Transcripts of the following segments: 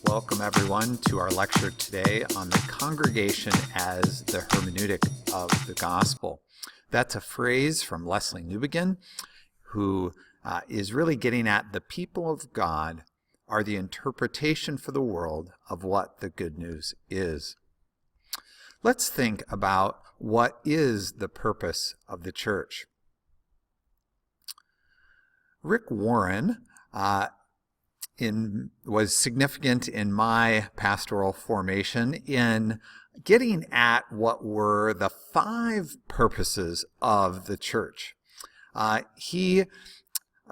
Welcome, everyone, to our lecture today on the congregation as the hermeneutic of the gospel. That's a phrase from Leslie Newbegin, who is really getting at the people of God are the interpretation for the world of what the good news is. Let's think about what is the purpose of the church. Rick Warren was significant in my pastoral formation in getting at what were the 5 purposes of the church. He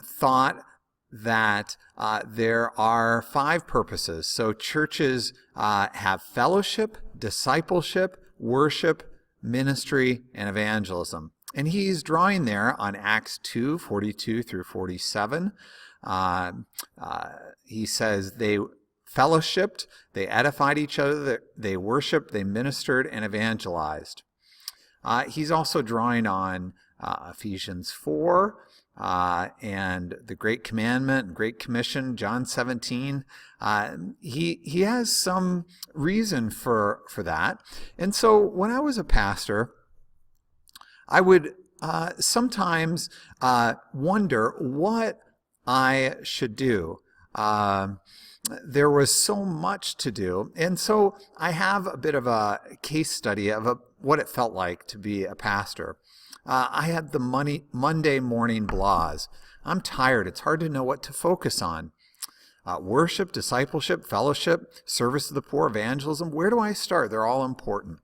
thought that there are 5 purposes. So churches have fellowship, discipleship, worship, ministry, and evangelism. And he's drawing there on Acts 2:42 through 47. He says they fellowshipped, they edified each other, they worshiped, they ministered, and evangelized. He's also drawing on Ephesians 4 and the Great Commandment and Great Commission, John 17. He has some reason for that. And so when I was a pastor, I would sometimes wonder what I should do. There was so much to do. And so I have a bit of a case study of what it felt like to be a pastor. I had the Monday morning blahs. I'm tired. It's hard to know what to focus on. Worship, discipleship, fellowship, service to the poor, evangelism. Where do I start? They're all important.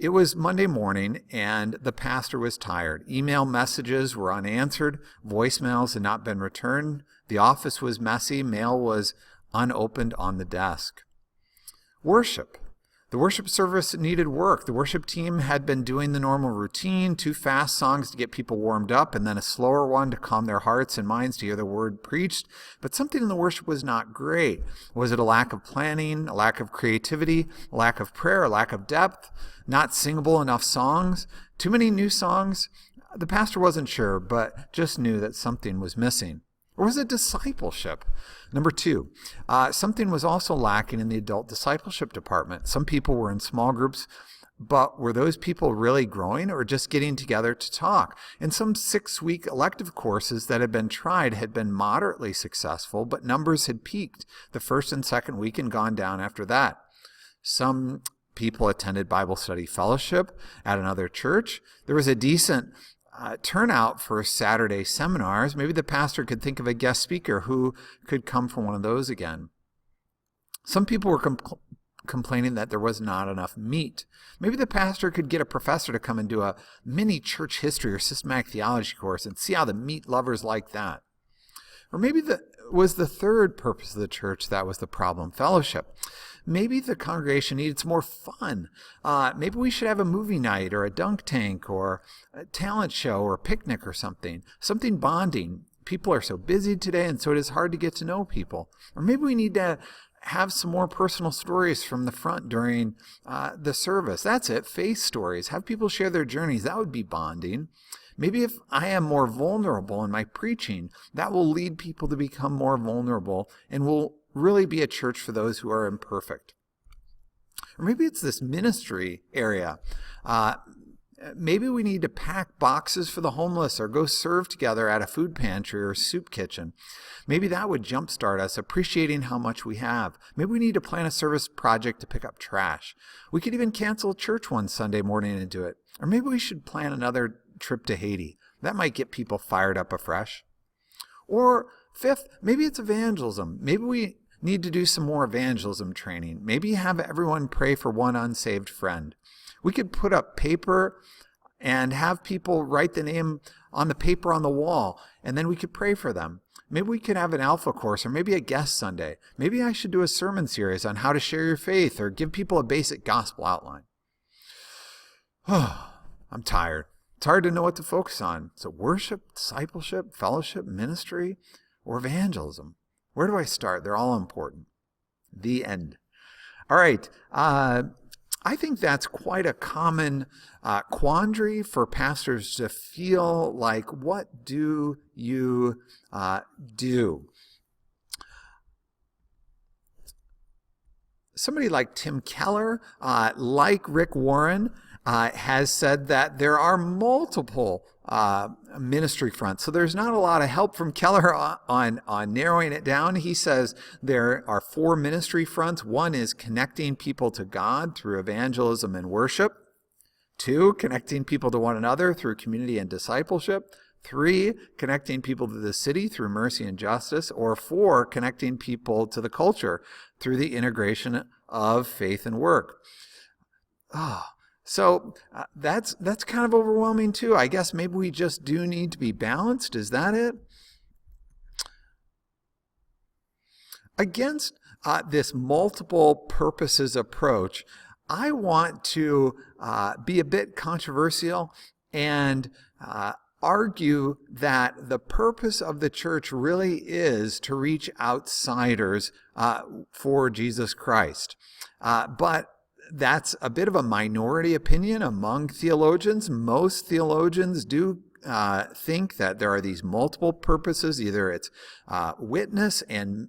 It was Monday morning, and the pastor was tired. Email messages were unanswered. Voicemails had not been returned. The office was messy. Mail was unopened on the desk. Worship. The worship service needed work. The worship team had been doing the normal routine, 2 fast songs to get people warmed up, and then a slower one to calm their hearts and minds to hear the word preached. But something in the worship was not great. Was it a lack of planning, a lack of creativity, a lack of prayer, a lack of depth, not singable enough songs, too many new songs? The pastor wasn't sure, but just knew that something was missing. Or was it discipleship? Number 2, something was also lacking in the adult discipleship department. Some people were in small groups, but were those people really growing or just getting together to talk? And some 6-week elective courses that had been tried had been moderately successful, but numbers had peaked the first and second week and gone down after that. Some people attended Bible study fellowship at another church. There was a decent turnout for Saturday seminars. Maybe the pastor could think of a guest speaker who could come from one of those again. Some people were complaining that there was not enough meat. Maybe the pastor could get a professor to come and do a mini church history or systematic theology course and see how the meat lovers like that. Or maybe was the 3rd purpose of the church that was the problem, fellowship. Maybe the congregation needed some more fun. Maybe we should have a movie night or a dunk tank or a talent show or a picnic or something bonding. People are so busy today, and so it is hard to get to know people. Or maybe we need to have some more personal stories from the front during the service. That's it, faith stories. Have people share their journeys. That would be bonding. Maybe if I am more vulnerable in my preaching, that will lead people to become more vulnerable and will really be a church for those who are imperfect. Or maybe it's this ministry area. Maybe we need to pack boxes for the homeless or go serve together at a food pantry or soup kitchen. Maybe that would jumpstart us appreciating how much we have. Maybe we need to plan a service project to pick up trash. We could even cancel church one Sunday morning and do it. Or maybe we should plan another trip to Haiti. That might get people fired up afresh. Or 5th, maybe it's evangelism. Maybe we need to do some more evangelism training. Maybe have everyone pray for one unsaved friend. We could put up paper and have people write the name on the paper on the wall, and then we could pray for them. Maybe we could have an alpha course or maybe a guest Sunday. Maybe I should do a sermon series on how to share your faith or give people a basic gospel outline. I'm tired. It's hard to know what to focus on. So worship, discipleship, fellowship, ministry, or evangelism. Where do I start? They're all important. The end. All right. I think that's quite a common quandary for pastors to feel like, what do you do? somebody like Tim Keller, like Rick Warren, has said that there are multiple ministry fronts. So there's not a lot of help from Keller on narrowing it down. He says there are 4 ministry fronts. 1 is connecting people to God through evangelism and worship. 2, connecting people to one another through community and discipleship. 3, connecting people to the city through mercy and justice. Or 4, connecting people to the culture through the integration of faith and work. So that's kind of overwhelming too. I guess maybe we just do need to be balanced. Is that it? Against this multiple purposes approach, I want to be a bit controversial and argue that the purpose of the church really is to reach outsiders for Jesus Christ. But that's a bit of a minority opinion among theologians. Most theologians do think that there are these multiple purposes. Either it's witness and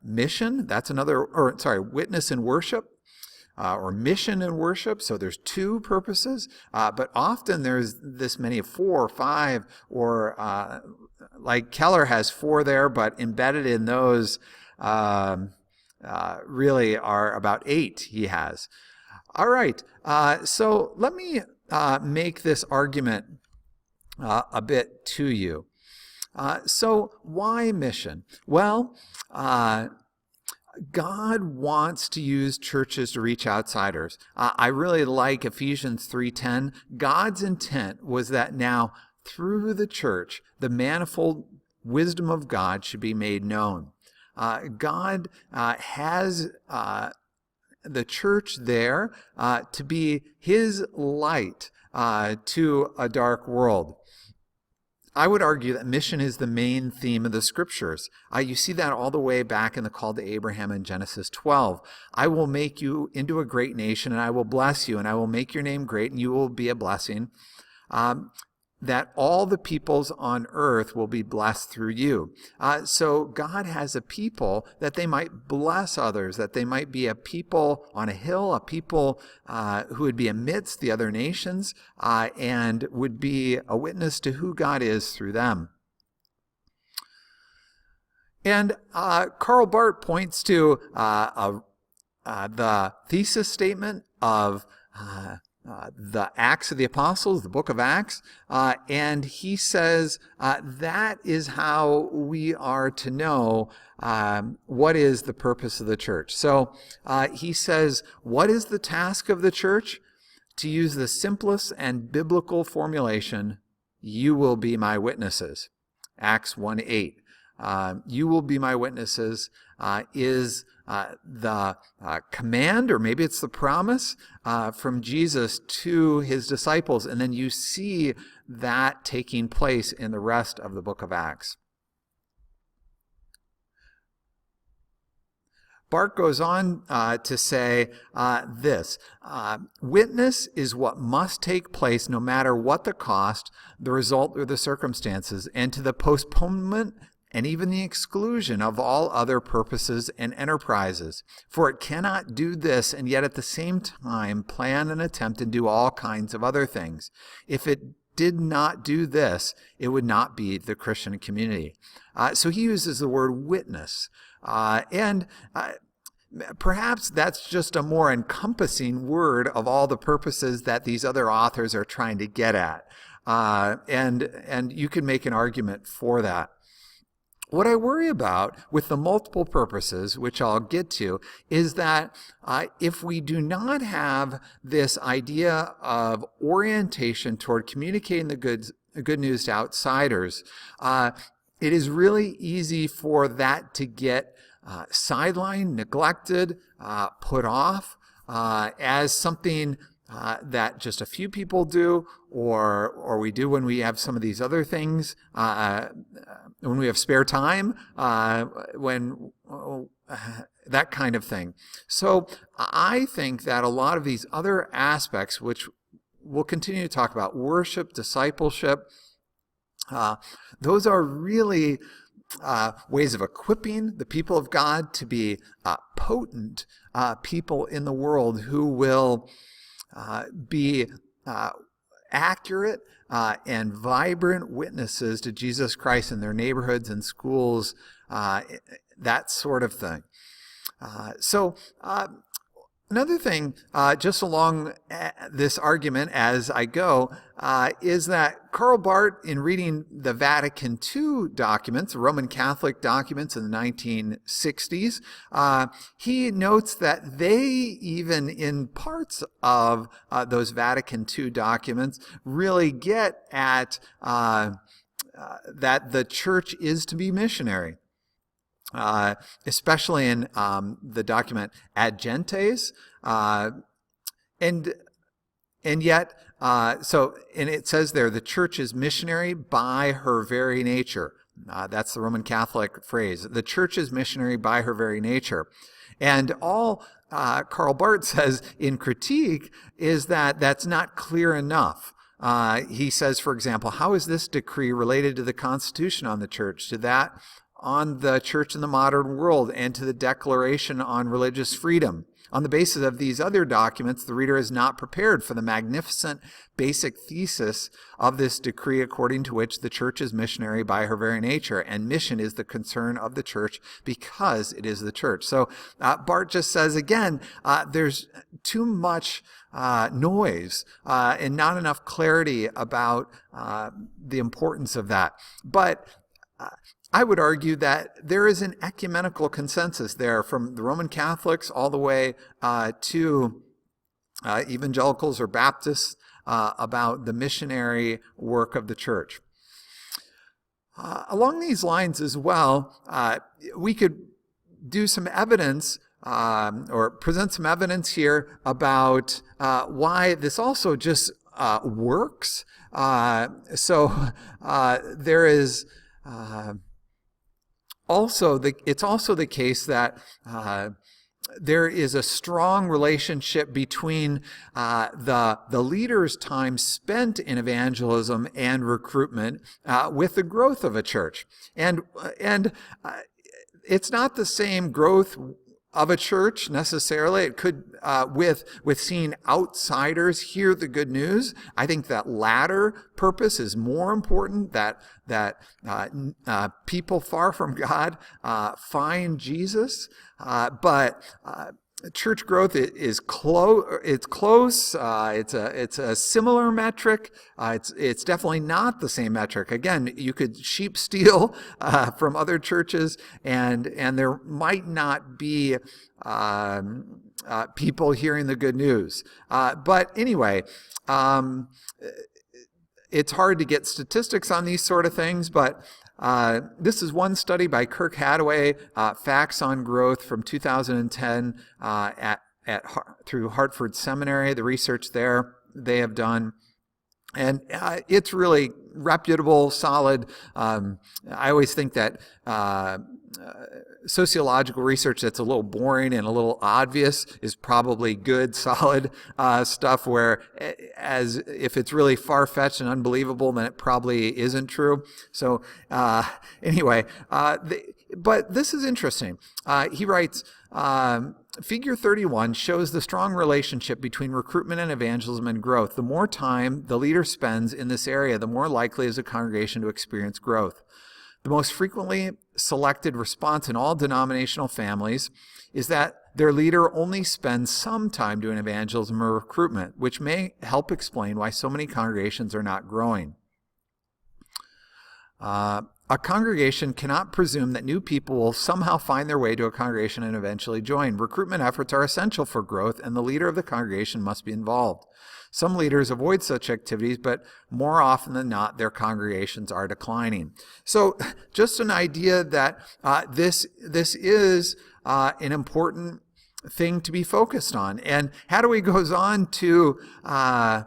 mission. That's another, or sorry, witness and worship. Or mission and worship. So there's 2 purposes, but often there's this many of 4 or 5, or like Keller has 4 there, but embedded in those really are about 8 he has. All right, so let me make this argument a bit to you. So why mission? Well, God wants to use churches to reach outsiders. I really like Ephesians 3:10. God's intent was that now, through the church, the manifold wisdom of God should be made known. God has the church there to be his light to a dark world. I would argue that mission is the main theme of the scriptures. You see that all the way back in the call to Abraham in Genesis 12. I will make you into a great nation, and I will bless you, and I will make your name great, and you will be a blessing. That all the peoples on earth will be blessed through you. So God has a people that they might bless others, that they might be a people on a hill, a people who would be amidst the other nations and would be a witness to who God is through them. And Karl Barth points to the thesis statement of the Acts of the Apostles, the book of Acts, and he says that is how we are to know what is the purpose of the church. So he says, what is the task of the church? To use the simplest and biblical formulation, you will be my witnesses. Acts 1:8. You will be my witnesses is the command, or maybe it's the promise from Jesus to his disciples. And then you see that taking place in the rest of the book of Acts. Barth goes on to say this. Witness is what must take place no matter what the cost, the result, or the circumstances, and to the postponement and even the exclusion of all other purposes and enterprises. For it cannot do this and yet at the same time plan and attempt and do all kinds of other things. If it did not do this, it would not be the Christian community. So he uses the word witness. And perhaps that's just a more encompassing word of all the purposes that these other authors are trying to get at. And you can make an argument for that. What I worry about with the multiple purposes, which I'll get to, is that if we do not have this idea of orientation toward communicating the good news to outsiders, it is really easy for that to get sidelined, neglected, put off as something that just a few people do, or we do when we have some of these other things, when we have spare time, when that kind of thing. So I think that a lot of these other aspects, which we'll continue to talk about, worship, discipleship, those are really ways of equipping the people of God to be potent people in the world who will be accurate and vibrant witnesses to Jesus Christ in their neighborhoods and schools, that sort of thing. Another thing, just along this argument as I go, is that Karl Barth, in reading the Vatican II documents, the Roman Catholic documents in the 1960s, he notes that they, even in parts of those Vatican II documents, really get at that the church is to be missionary. Especially in the document Ad Gentes, and yet, and it says there, the church is missionary by her very nature. That's the Roman Catholic phrase. The church is missionary by her very nature. And all Karl Barth says in critique is that that's not clear enough. He says, for example, how is this decree related to the Constitution on the church, to that on the church in the modern world, and to the Declaration on Religious Freedom? On the basis of these other documents, the reader is not prepared for the magnificent basic thesis of this decree, according to which the church is missionary by her very nature, and mission is the concern of the church because it is the church. So Barth just says, again, there's too much noise and not enough clarity about the importance of that. But I would argue that there is an ecumenical consensus there from the Roman Catholics all the way to evangelicals or Baptists about the missionary work of the church. Along these lines as well, we could do some evidence or present some evidence here about why this also just works. There is it's also the case that there is a strong relationship between the leader's time spent in evangelism and recruitment with the growth of a church. And it's not the same growth of a church necessarily. It could, with seeing outsiders hear the good news. I think that latter purpose is more important, that people far from God find Jesus. But church growth is close. It's close. It's a similar metric. It's definitely not the same metric. Again, you could sheep steal from other churches, and there might not be people hearing the good news. But anyway, it's hard to get statistics on these sort of things, but this is one study by Kirk Hadaway, Facts on Growth from 2010 through Hartford Seminary, the research there they have done. And it's really reputable, solid. I always think that sociological research that's a little boring and a little obvious is probably good, solid stuff, where as if it's really far-fetched and unbelievable, then it probably isn't true. So anyway, but this is interesting. He writes, Figure 31 shows the strong relationship between recruitment and evangelism and growth. The more time the leader spends in this area, the more likely is a congregation to experience growth. The most frequently selected response in all denominational families is that their leader only spends some time doing evangelism or recruitment, which may help explain why so many congregations are not growing. A congregation cannot presume that new people will somehow find their way to a congregation and eventually join. Recruitment efforts are essential for growth, and the leader of the congregation must be involved. Some leaders avoid such activities, but more often than not, their congregations are declining. So just an idea that this is an important thing to be focused on. And Hadaway goes on to at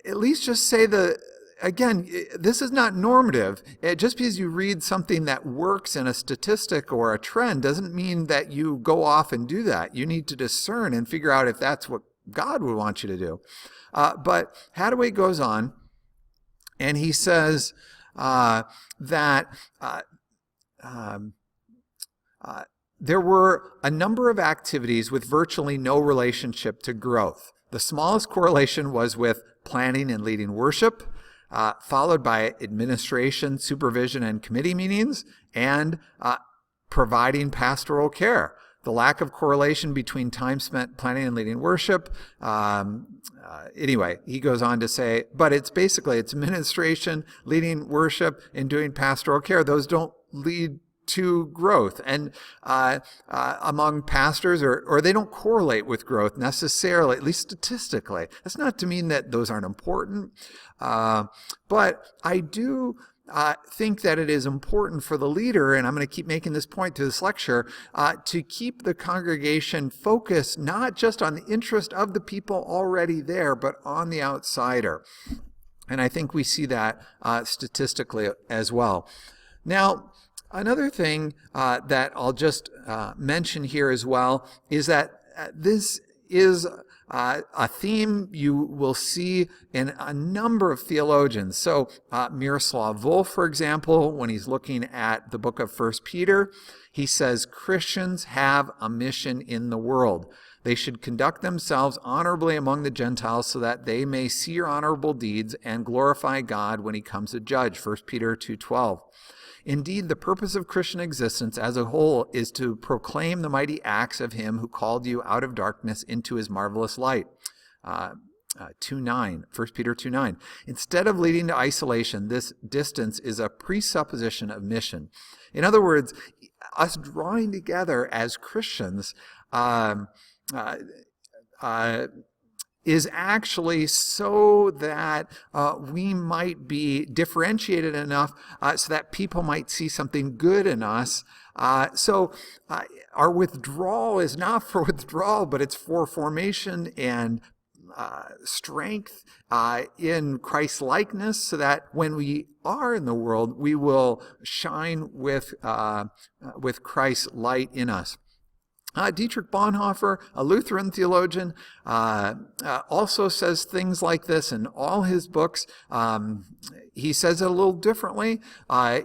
least just say again, this is not normative. Just because you read something that works in a statistic or a trend doesn't mean that you go off and do that. You need to discern and figure out if that's what God would want you to do. But Hadaway goes on, and he says that there were a number of activities with virtually no relationship to growth. The smallest correlation was with planning and leading worship, followed by administration, supervision, and committee meetings, and providing pastoral care. The lack of correlation between time spent planning and leading worship. Anyway, he goes on to say, but it's administration, leading worship, and doing pastoral care. Those don't lead to growth, and among pastors, or they don't correlate with growth necessarily, at least statistically. That's not to mean that those aren't important, but I do think that it is important for the leader, and I'm going to keep making this point through this lecture, to keep the congregation focused not just on the interest of the people already there, but on the outsider. And I think we see that statistically as well. Now, another thing that I'll just mention here as well is that this is a theme you will see in a number of theologians. So Miroslav Volf, for example, when he's looking at the book of 1 Peter, he says Christians have a mission in the world. They should conduct themselves honorably among the Gentiles so that they may see your honorable deeds and glorify God when he comes to judge. 1 Peter 2:12. Indeed, the purpose of Christian existence as a whole is to proclaim the mighty acts of him who called you out of darkness into his marvelous light. 2:9, 1 Peter 2:9. Instead of leading to isolation, this distance is a presupposition of mission. In other words, us drawing together as Christians is actually so that we might be differentiated enough so that people might see something good in us. So our withdrawal is not for withdrawal, but it's for formation and strength in Christ's likeness, so that when we are in the world, we will shine with Christ's light in us. Dietrich Bonhoeffer, a Lutheran theologian, also says things like this in all his books. He says it a little differently.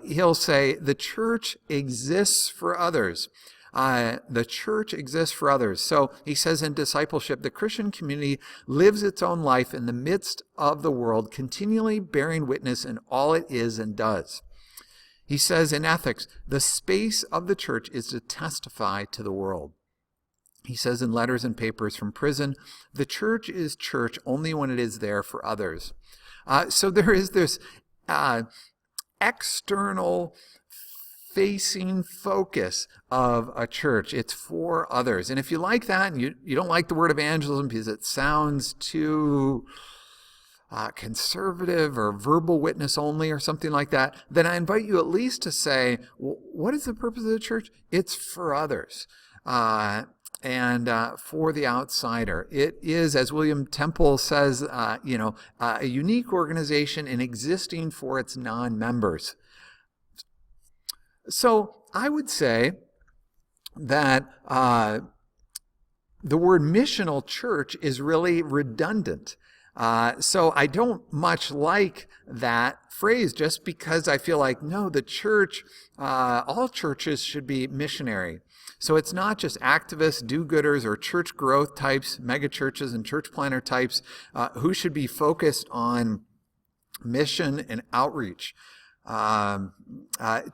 He'll say, the church exists for others. The church exists for others. So he says in Discipleship, the Christian community lives its own life in the midst of the world, continually bearing witness in all it is and does. He says in Ethics, the space of the church is to testify to the world. He says in Letters and Papers from Prison, the church is church only when it is there for others. So there is this external facing focus of a church. It's for others. And if you like that, and you don't like the word evangelism because it sounds too conservative or verbal witness only or something like that, then I invite you at least to say, well, what is the purpose of the church? It's for others. And for the outsider. It is, as William Temple says, a unique organization and existing for its non-members. So I would say that the word missional church is really redundant. So I don't much like that phrase, just because I feel like, no, the church, all churches should be missionary. So it's not just activists, do-gooders, or church growth types, megachurches and church planter types who should be focused on mission and outreach.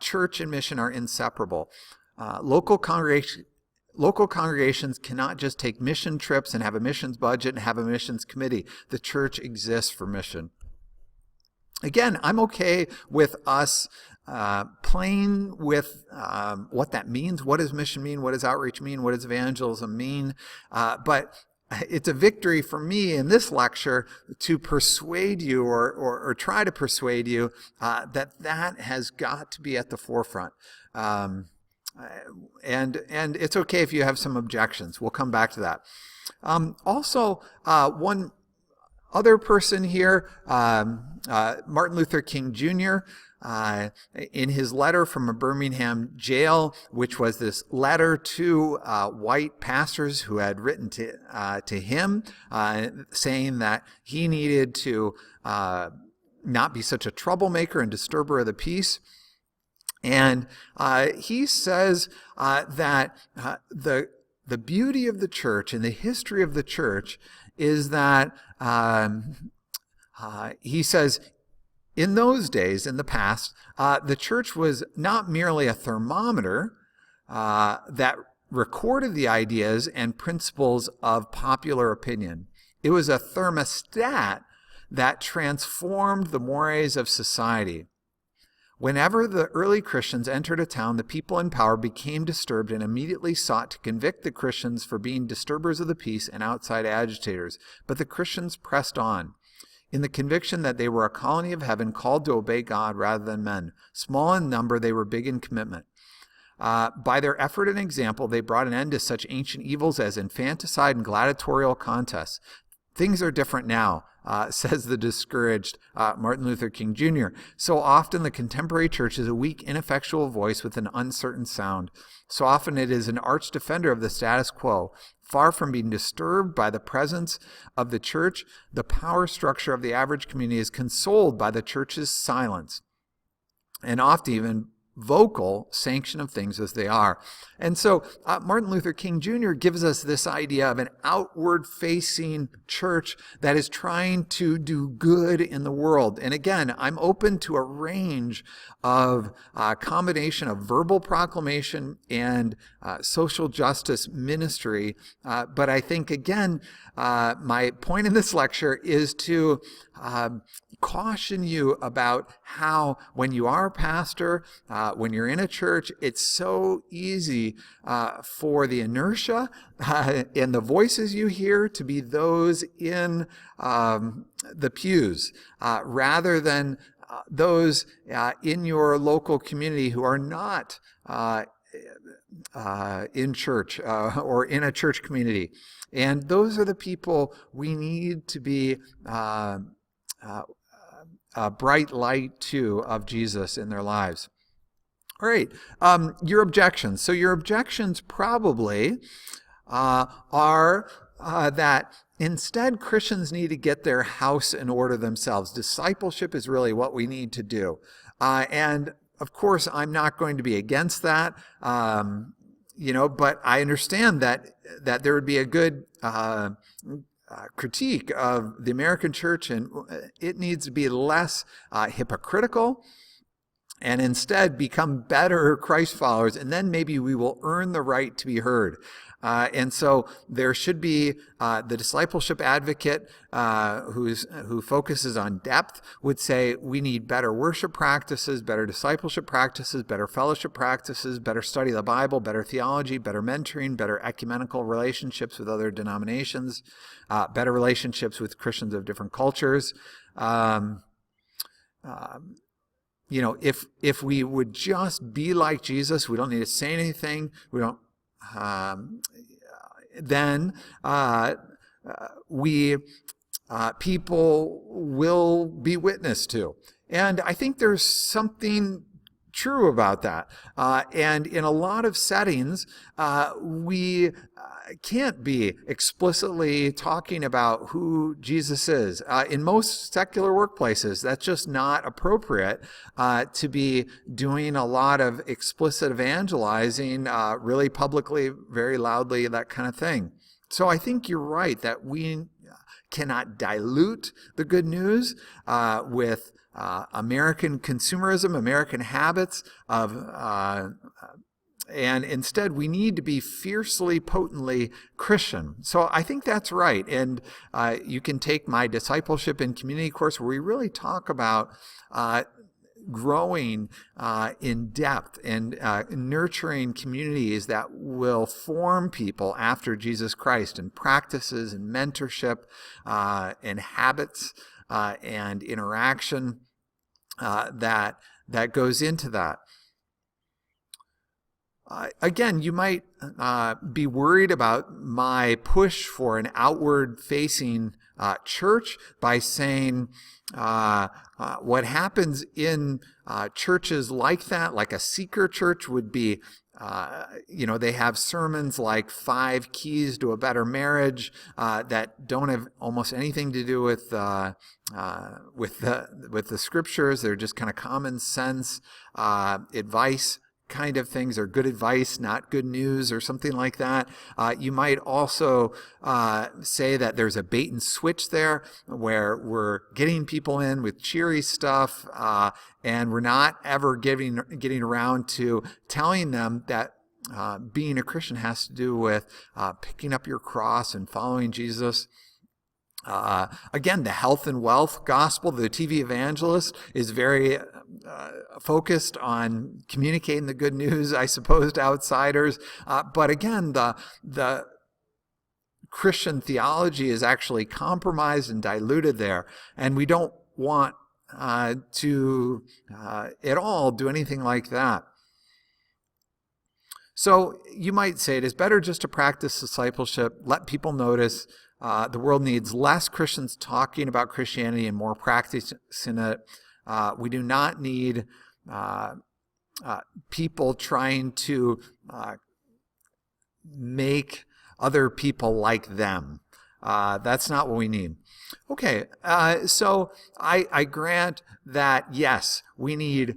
Church and mission are inseparable. Local congregations cannot just take mission trips and have a missions budget and have a missions committee. The church exists for mission. Again, I'm okay with us playing with what that means. What does mission mean? What does outreach mean? What does evangelism mean? But it's a victory for me in this lecture to persuade you or try to persuade you that has got to be at the forefront. And it's okay if you have some objections. We'll come back to that. Also, one other person here, Martin Luther King Jr., in his letter from a Birmingham jail, which was this letter to white pastors who had written to him, saying that he needed to not be such a troublemaker and disturber of the peace. And he says that the beauty of the church and the history of the church is that he says, in those days, in the past, the church was not merely a thermometer that recorded the ideas and principles of popular opinion. It was a thermostat that transformed the mores of society. Whenever the early Christians entered a town, the people in power became disturbed and immediately sought to convict the Christians for being disturbers of the peace and outside agitators. But the Christians pressed on, in the conviction that they were a colony of heaven called to obey God rather than men. Small in number, they were big in commitment. By their effort and example, they brought an end to such ancient evils as infanticide and gladiatorial contests. Things are different now, says the discouraged Martin Luther King Jr. So often the contemporary church is a weak, ineffectual voice with an uncertain sound. So often it is an arch defender of the status quo. Far from being disturbed by the presence of the church, the power structure of the average community is consoled by the church's silence, and often even vocal sanction of things as they are. And so Martin Luther King Jr. gives us this idea of an outward-facing church that is trying to do good in the world. And again, I'm open to a range of combination of verbal proclamation and social justice ministry. But I think, again, my point in this lecture is to caution you about how when you are a pastor, when you're in a church, it's so easy for the inertia and the voices you hear to be those in the pews rather than those in your local community who are not in church or in a church community. And those are the people we need to be a bright light to of Jesus in their lives. All right, your objections. So your objections probably are that instead Christians need to get their house in order themselves. Discipleship is really what we need to do. And of course, I'm not going to be against that, but I understand that there would be a good critique of the American church, and it needs to be less hypocritical and instead become better Christ followers, and then maybe we will earn the right to be heard. And so there should be the discipleship advocate who focuses on depth would say we need better worship practices, better discipleship practices, better fellowship practices, better study of the Bible, better theology, better mentoring, better ecumenical relationships with other denominations, better relationships with Christians of different cultures. If we would just be like Jesus, we don't need to say anything. We don't. Then people will be witnessed to. And I think there's something true about that. And in a lot of settings, we can't be explicitly talking about who Jesus is. In most secular workplaces, that's just not appropriate to be doing a lot of explicit evangelizing really publicly, very loudly, that kind of thing. So I think you're right that we cannot dilute the good news with American consumerism, American habits of and instead we need to be fiercely, potently Christian. So I think that's right. And you can take my discipleship and community course where we really talk about growing in depth and nurturing communities that will form people after Jesus Christ, and practices and mentorship and habits and interaction that goes into that. Again, you might be worried about my push for an outward-facing church by saying what happens in churches like that, like a seeker church, would be they have sermons like 5 Keys to a Better Marriage that don't have almost anything to do with the scriptures. They're just kind of common sense advice kind of things, or good advice, not good news, or something like that. You might also say that there's a bait and switch there, where we're getting people in with cheery stuff, and we're not ever getting around to telling them that being a Christian has to do with picking up your cross and following Jesus. Again, the health and wealth gospel, the TV evangelist, is very focused on communicating the good news, I suppose, to outsiders. But again, the Christian theology is actually compromised and diluted there, and we don't want to at all do anything like that. So you might say it is better just to practice discipleship, let people notice. The world needs less Christians talking about Christianity and more practicing it. We do not need people trying to make other people like them. That's not what we need. Okay, so I grant that, yes, we need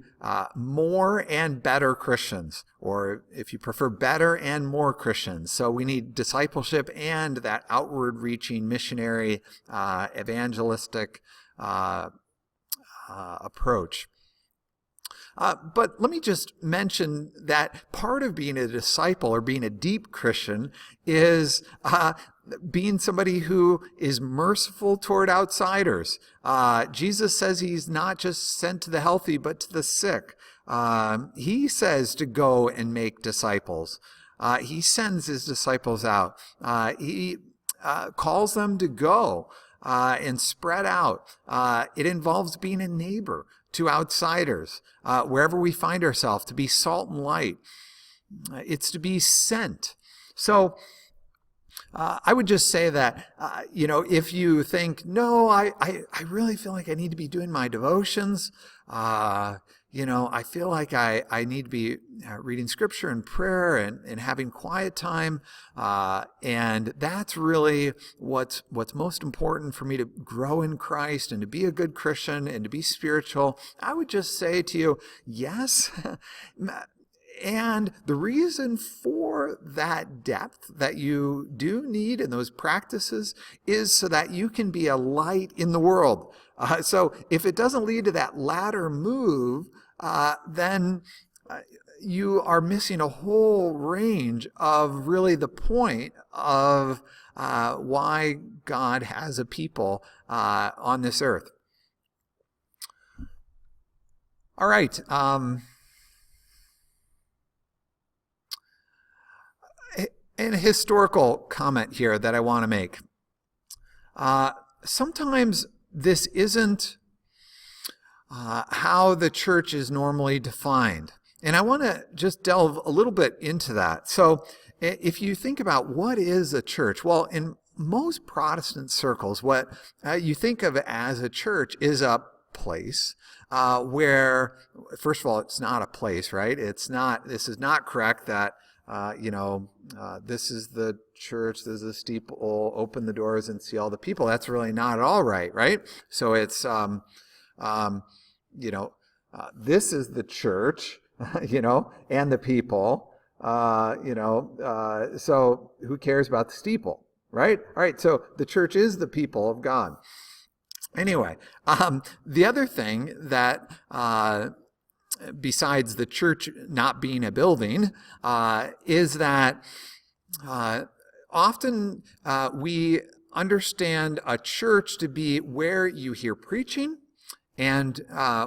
more and better Christians, or if you prefer, better and more Christians. So we need discipleship and that outward-reaching missionary evangelistic approach. But let me just mention that part of being a disciple, or being a deep Christian, is being somebody who is merciful toward outsiders. Jesus says he's not just sent to the healthy, but to the sick. He says to go and make disciples. He sends his disciples out. He calls them to go and spread out. It involves being a neighbor to outsiders, wherever we find ourselves, to be salt and light. It's to be sent. So I would just say that, if you think, no, I really feel like I need to be doing my devotions, I feel like I need to be reading scripture and prayer and having quiet time, and that's really what's most important for me to grow in Christ and to be a good Christian and to be spiritual. I would just say to you, yes. And the reason for that depth that you do need in those practices is so that you can be a light in the world. So if it doesn't lead to that latter move, then you are missing a whole range of really the point of why God has a people on this earth. All right. And a historical comment here that I want to make. Sometimes this isn't how the church is normally defined. And I want to just delve a little bit into that. So if you think about what is a church, well, in most Protestant circles, what you think of as a church is a place where, first of all, it's not a place, right? This is not correct that this is the church, this is a steeple, open the doors and see all the people. That's really not at all right? So it's, this is the church, and the people, so who cares about the steeple, right? All right, so the church is the people of God. Anyway, the other thing that, besides the church not being a building, is that often we understand a church to be where you hear preaching and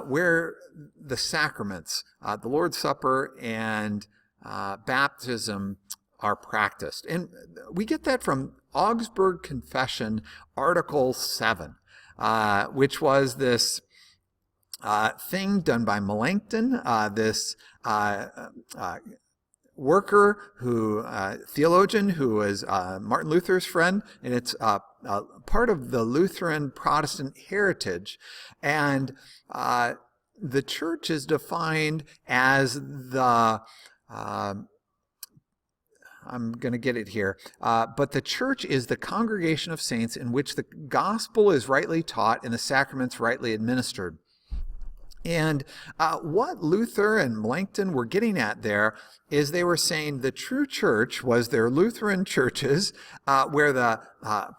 where the sacraments, the Lord's Supper and baptism, are practiced. And we get that from Augsburg Confession, Article 7, which was this thing done by Melanchthon, this worker, theologian, who was Martin Luther's friend, and it's part of the Lutheran Protestant heritage. And the church is defined as I'm going to get it here. But the church is the congregation of saints in which the gospel is rightly taught and the sacraments rightly administered. And what Luther and Melanchthon were getting at there is they were saying the true church was their Lutheran churches where the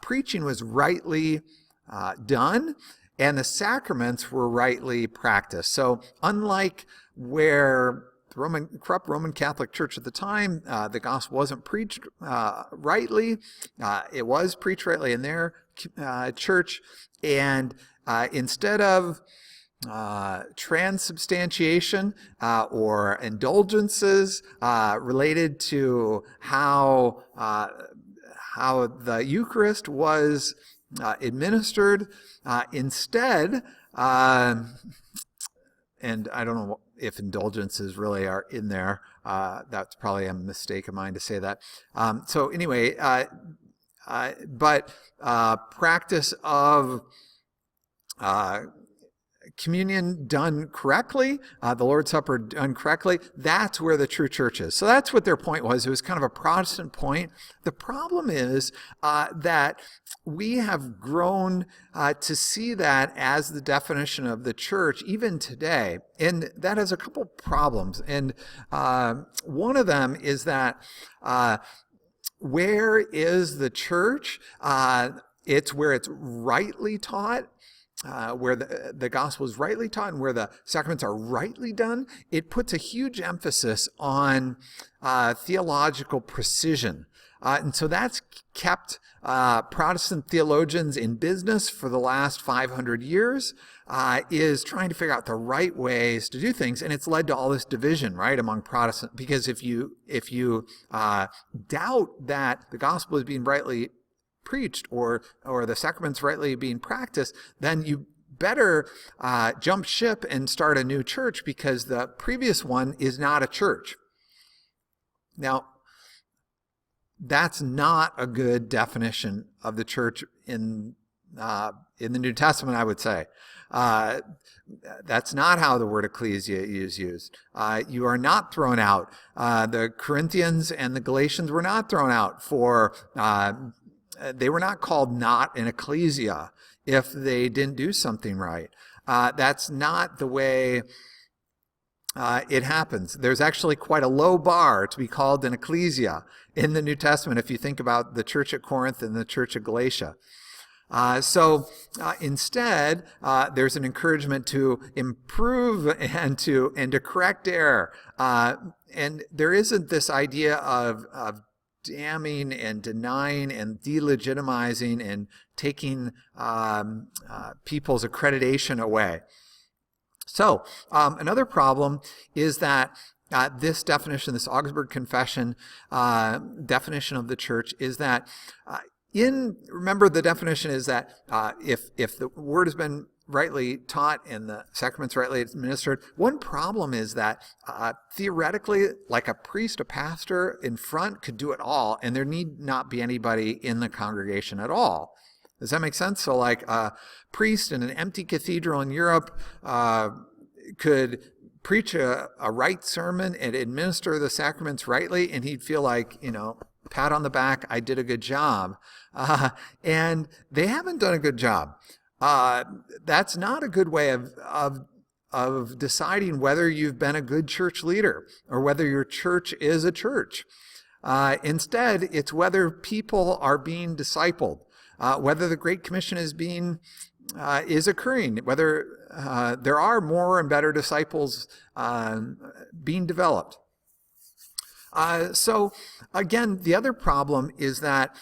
preaching was rightly done and the sacraments were rightly practiced. So unlike where the corrupt Roman Catholic Church at the time, the gospel wasn't preached rightly. It was preached rightly in their church. And instead of transubstantiation or indulgences related to how the Eucharist was administered, instead, and I don't know if indulgences really are in there. That's probably a mistake of mine to say that. So anyway, but practice of communion done correctly, the Lord's Supper done correctly, that's where the true church is. So that's what their point was. It was kind of a Protestant point. The problem is that we have grown to see that as the definition of the church even today. And that has a couple problems. And one of them is that where is the church? It's where it's rightly taught. Where the gospel is rightly taught and where the sacraments are rightly done, it puts a huge emphasis on theological precision. And so that's kept Protestant theologians in business for the last 500 years, is trying to figure out the right ways to do things. And it's led to all this division, right, among Protestants. Because if you doubt that the gospel is being rightly preached or the sacraments rightly being practiced, then you better jump ship and start a new church because the previous one is not a church. Now, that's not a good definition of the church in the New Testament, I would say. That's not how the word ecclesia is used. You are not thrown out. The Corinthians and the Galatians were not thrown out for they were not called not an ecclesia if they didn't do something right. That's not the way it happens. There's actually quite a low bar to be called an ecclesia in the New Testament if you think about the church at Corinth and the church at Galatia. So instead, there's an encouragement to improve and to correct error. And there isn't this idea of damning and denying and delegitimizing and taking people's accreditation away. So another problem is that this definition, this Augsburg Confession definition of the church, is that remember the definition is that if the word has been rightly taught and the sacraments rightly administered, one problem is that theoretically, like a priest, a pastor in front could do it all, and there need not be anybody in the congregation at all. Does that make sense? So like a priest in an empty cathedral in Europe could preach a right sermon and administer the sacraments rightly, and he'd feel like, pat on the back, I did a good job. And they haven't done a good job. That's not a good way of deciding whether you've been a good church leader or whether your church is a church. Instead, it's whether people are being discipled, whether the Great Commission is occurring, whether there are more and better disciples being developed. So again, the other problem is that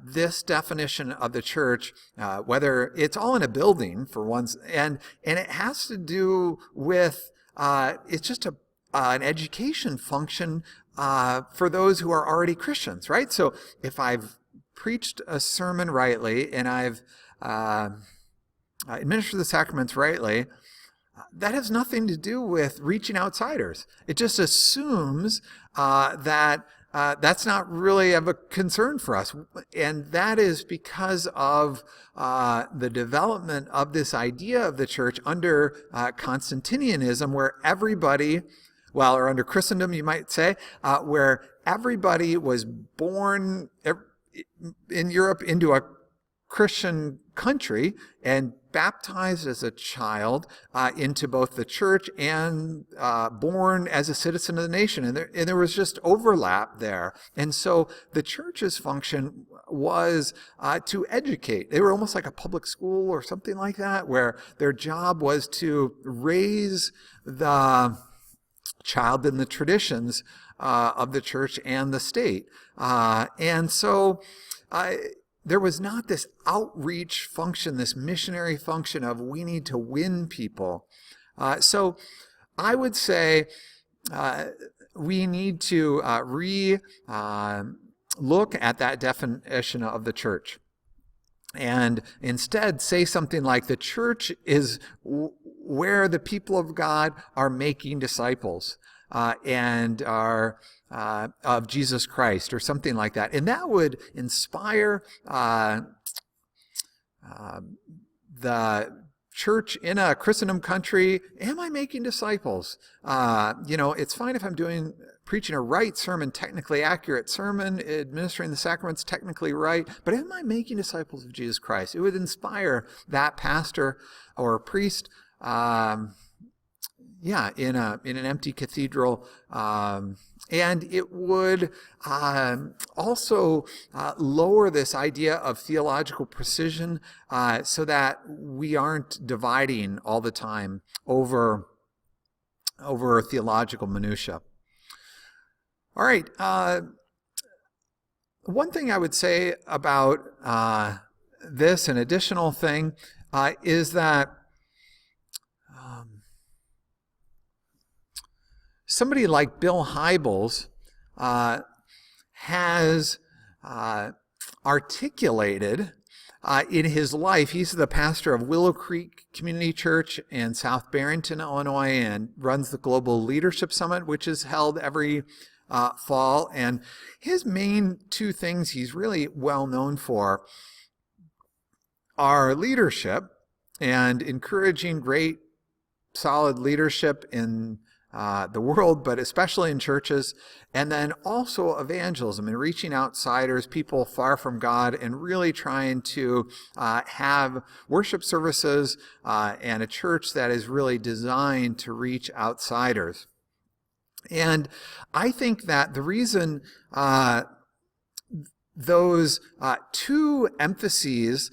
this definition of the church, whether it's all in a building for once, and it has to do with it's just an education function for those who are already Christians, right? So if I've preached a sermon rightly and I've administered the sacraments rightly, that has nothing to do with reaching outsiders. It just assumes that that's not really of a concern for us. And that is because of the development of this idea of the church under Constantinianism, where everybody, well, or under Christendom, you might say, where everybody was born in Europe into a Christian country and baptized as a child into both the church and born as a citizen of the nation. And there was just overlap there. And so the church's function was to educate. They were almost like a public school or something like that, where their job was to raise the child in the traditions of the church and the state. And so there was not this outreach function, this missionary function of we need to win people. So I would say we need to look at that definition of the church and instead say something like the church is where the people of God are making disciples and are of Jesus Christ, or something like that. And that would inspire the church in a Christendom country. Am I making disciples? It's fine if I'm preaching a right sermon, technically accurate sermon, administering the sacraments technically right, but am I making disciples of Jesus Christ? It would inspire that pastor or priest in an empty cathedral, and it would also lower this idea of theological precision, so that we aren't dividing all the time over theological minutia. All right. One thing I would say about this, an additional thing, is that somebody like Bill Hybels has articulated in his life. He's the pastor of Willow Creek Community Church in South Barrington, Illinois, and runs the Global Leadership Summit, which is held every fall. And his main two things he's really well known for are leadership and encouraging great, solid leadership in the world, but especially in churches, and then also evangelism and reaching outsiders, people far from God, and really trying to have worship services and a church that is really designed to reach outsiders. And I think that the reason those two emphases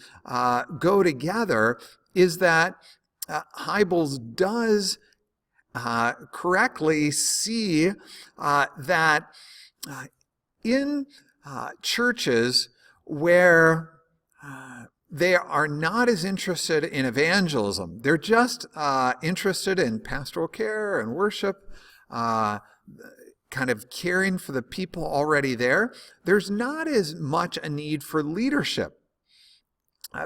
go together is that Hybels does correctly see that in churches where they are not as interested in evangelism, they're just interested in pastoral care and worship, kind of caring for the people already there, there's not as much a need for leadership,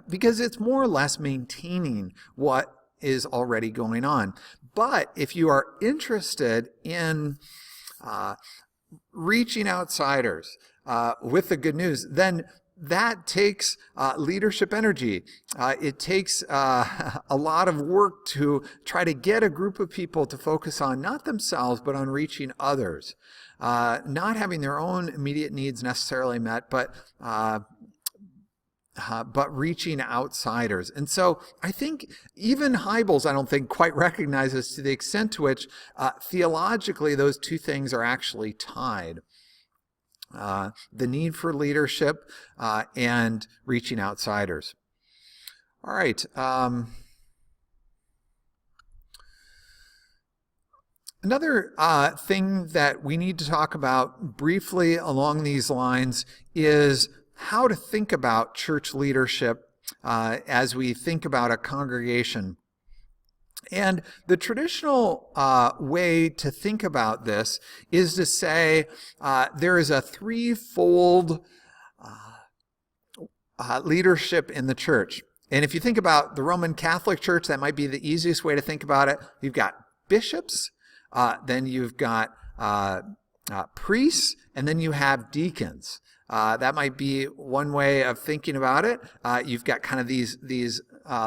because it's more or less maintaining what is already going on. But if you are interested in reaching outsiders with the good news, then that takes leadership energy. It takes a lot of work to try to get a group of people to focus on not themselves, but on reaching others. Not having their own immediate needs necessarily met, but reaching outsiders. And so I think even Hybels, I don't think, quite recognizes to the extent to which theologically those two things are actually tied. The need for leadership and reaching outsiders. All right. Another thing that we need to talk about briefly along these lines is how to think about church leadership as we think about a congregation. And the traditional way to think about this is to say there is a threefold leadership in the church. And if you think about the Roman Catholic Church, that might be the easiest way to think about it. You've got bishops, then you've got priests, and then you have deacons. That might be one way of thinking about it. You've got kind of these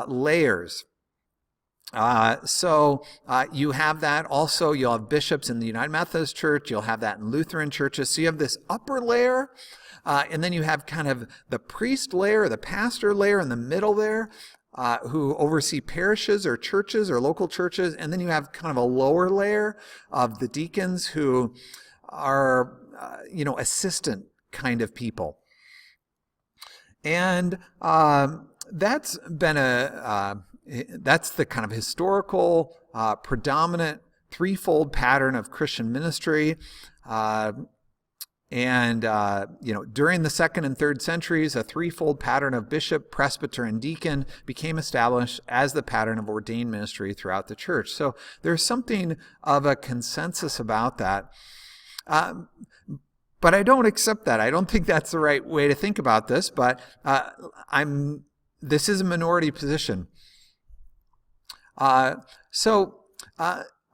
layers. So you have that. Also, you'll have bishops in the United Methodist Church. You'll have that in Lutheran churches. So you have this upper layer, and then you have kind of the priest layer, the pastor layer in the middle there, who oversee parishes or churches or local churches. And then you have kind of a lower layer of the deacons who are, assistant kind of people. And that's been that's the kind of historical, predominant threefold pattern of Christian ministry. During the second and third centuries, a threefold pattern of bishop, presbyter, and deacon became established as the pattern of ordained ministry throughout the church. So there's something of a consensus about that. But I don't accept that. I don't think that's the right way to think about this, but this is a minority position.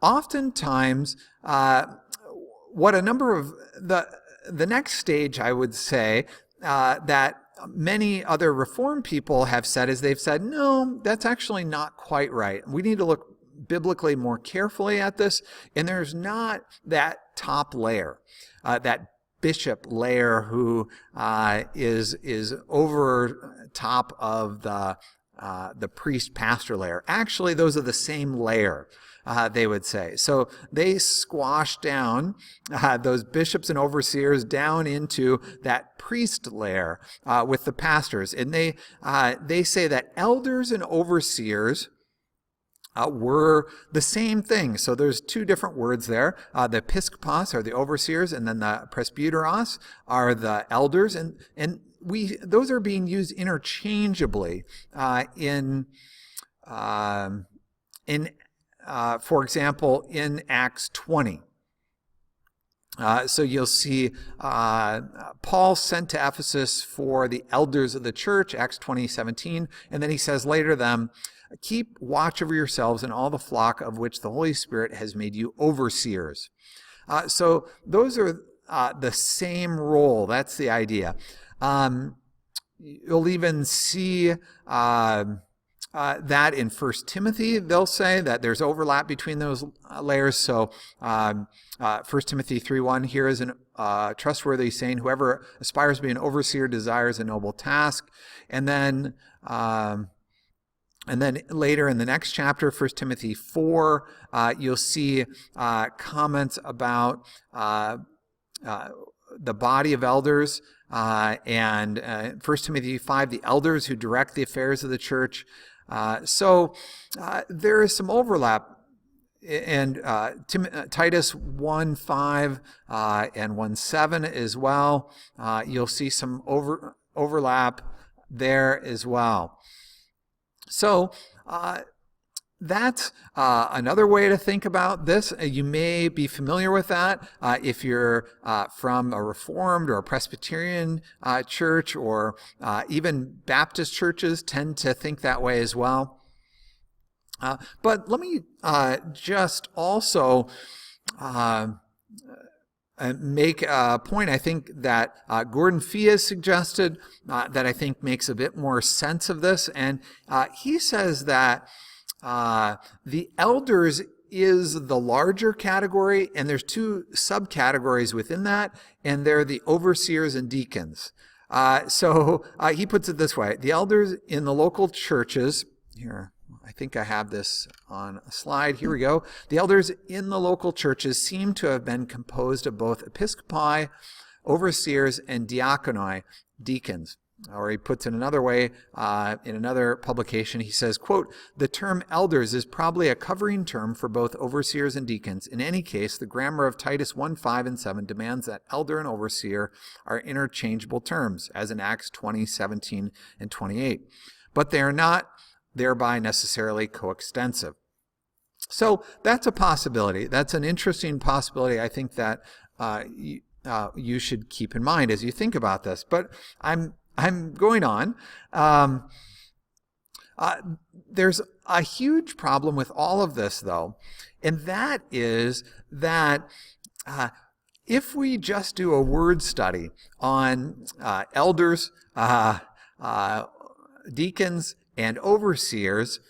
Oftentimes, what a number of the next stage, I would say, that many other Reformed people have said is they've said, no, that's actually not quite right. We need to look biblically more carefully at this, and there's not that top layer, that bishop layer who is over top of the priest pastor layer. Actually, those are the same layer, they would say. So they squash down those bishops and overseers down into that priest layer with the pastors. And they say that elders and overseers were the same thing. So there's two different words there. The episkopos are the overseers, and then the presbyteros are the elders. And those are being used interchangeably for example, in Acts 20. So you'll see Paul sent to Ephesus for the elders of the church, Acts 20:17, and then he says later to them, keep watch over yourselves and all the flock of which the Holy Spirit has made you overseers. So those are the same role. That's the idea. You'll even see that in 1 Timothy. They'll say that there's overlap between those layers. So 1 Timothy 3:1, here is a trustworthy saying, whoever aspires to be an overseer desires a noble task. And then later in the next chapter, 1 Timothy 4, you'll see comments about the body of elders, and 1 Timothy 5, the elders who direct the affairs of the church. So there is some overlap. And Titus 1:5 and 1:7 as well. You'll see some overlap there as well. So that's another way to think about this. You may be familiar with that if you're from a Reformed or a Presbyterian church, or even Baptist churches tend to think that way as well. But let me just also make a point, I think, that Gordon Fee has suggested that I think makes a bit more sense of this. And he says that the elders is the larger category, and there's two subcategories within that, and they're the overseers and deacons. So he puts it this way. The elders in the local churches, here, I think I have this on a slide. Here we go. The elders in the local churches seem to have been composed of both episcopi, overseers, and diaconoi, deacons. Or he puts it another way, in another publication, he says, quote, the term elders is probably a covering term for both overseers and deacons. In any case, the grammar of Titus 1:5 and 7 demands that elder and overseer are interchangeable terms, as in Acts 20:17 and 28. But they are not thereby necessarily coextensive. So that's a possibility. That's an interesting possibility, I think, that you should keep in mind as you think about this. But I'm going on. There's a huge problem with all of this, though, and that is that if we just do a word study on elders, deacons, and overseers,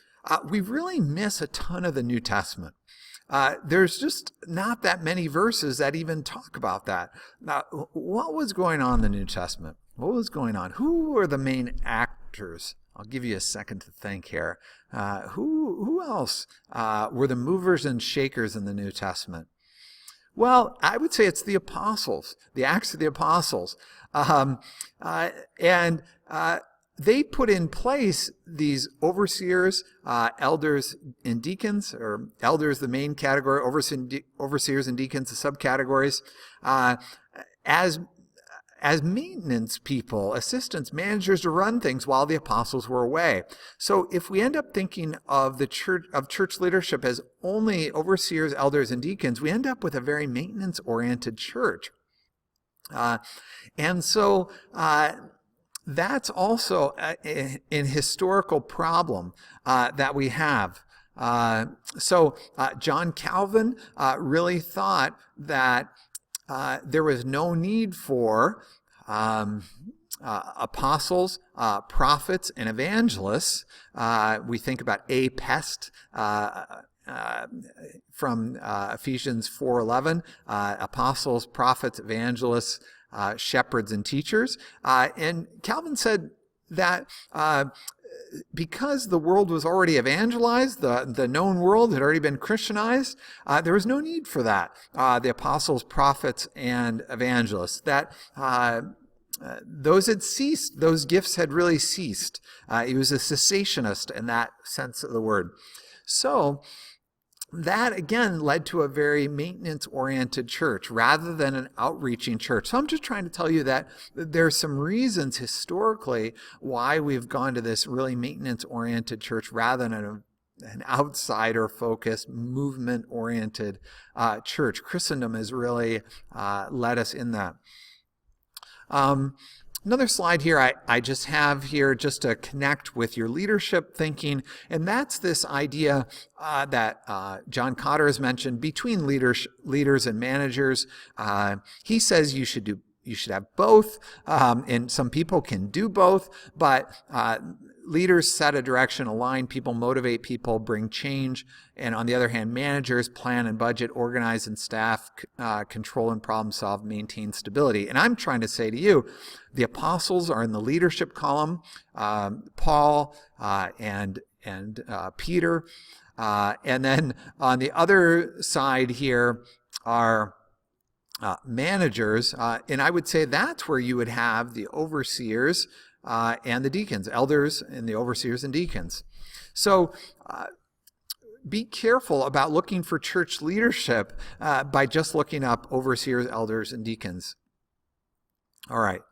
we really miss a ton of the New Testament. There's just not that many verses that even talk about that. Now, what was going on in the New Testament? What was going on? Who were the main actors? I'll give you a second to think here. Who else were the movers and shakers in the New Testament? Well, I would say it's the apostles, the Acts of the Apostles. And they put in place these overseers, elders, and deacons, or elders, the main category, overseers and deacons, the subcategories, as maintenance people, assistants, managers to run things while the apostles were away. So if we end up thinking of the church leadership as only overseers, elders, and deacons, we end up with a very maintenance-oriented church. And so that's also an historical problem that we have. So John Calvin really thought that there was no need for apostles, prophets, and evangelists. We think about a pest from Ephesians 4:11, apostles, prophets, evangelists, shepherds, and teachers. And Calvin said that because the world was already evangelized, the known world had already been Christianized, there was no need for that. The apostles, prophets, and evangelists, that those had ceased. Those gifts had really ceased. He was a cessationist in that sense of the word. So that, again, led to a very maintenance-oriented church rather than an outreaching church. So I'm just trying to tell you that there's some reasons historically why we've gone to this really maintenance-oriented church rather than an outsider-focused, movement-oriented church. Christendom has really led us in that. Another slide here I just have here just to connect with your leadership thinking, and that's this idea that John Cotter has mentioned between leaders and managers. He says you should have both, and some people can do both, but leaders set a direction, align people, motivate people, bring change, and on the other hand, managers plan and budget, organize and staff, control and problem solve, maintain stability. And I'm trying to say to you, the apostles are in the leadership column, Paul and Peter, and then on the other side here are managers, and I would say that's where you would have the overseers and the deacons, elders and the overseers and deacons. So be careful about looking for church leadership by just looking up overseers, elders, and deacons. All right.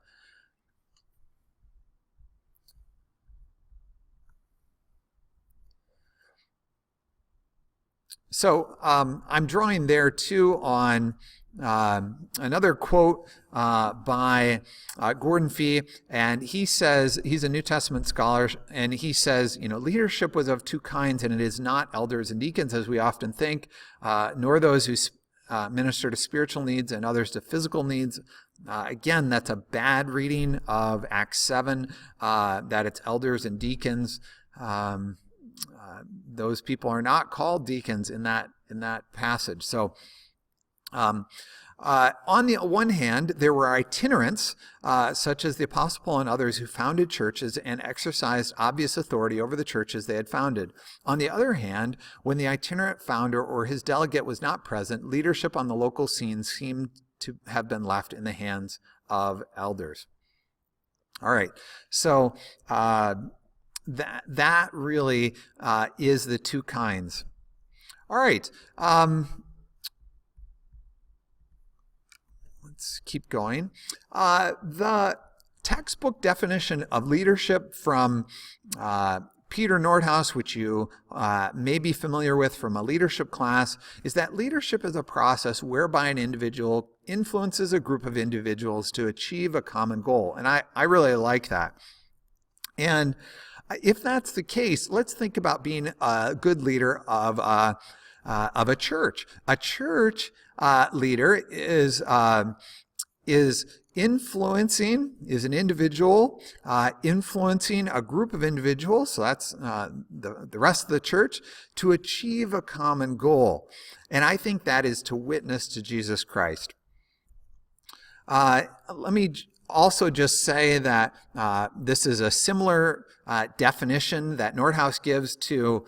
So I'm drawing there too on another quote by Gordon Fee, and he says, he's a New Testament scholar, and he says, leadership was of two kinds, and it is not elders and deacons as we often think, nor those who minister to spiritual needs and others to physical needs. Again, that's a bad reading of Acts 7, that it's elders and deacons. Those people are not called deacons in that passage. So on the one hand, there were itinerants, such as the Apostle Paul and others, who founded churches and exercised obvious authority over the churches they had founded. On the other hand, when the itinerant founder or his delegate was not present, leadership on the local scene seemed to have been left in the hands of elders. All right, so that really is the two kinds. All right. Let's keep going. The textbook definition of leadership from Peter Nordhaus, which you may be familiar with from a leadership class, is that leadership is a process whereby an individual influences a group of individuals to achieve a common goal. And I really like that. And If that's the case, let's think about being a good leader of a church. A church leader is an individual influencing a group of individuals, so that's the rest of the church, to achieve a common goal. And I think that is to witness to Jesus Christ. Let me also just say that this is a similar definition that Nordhaus gives to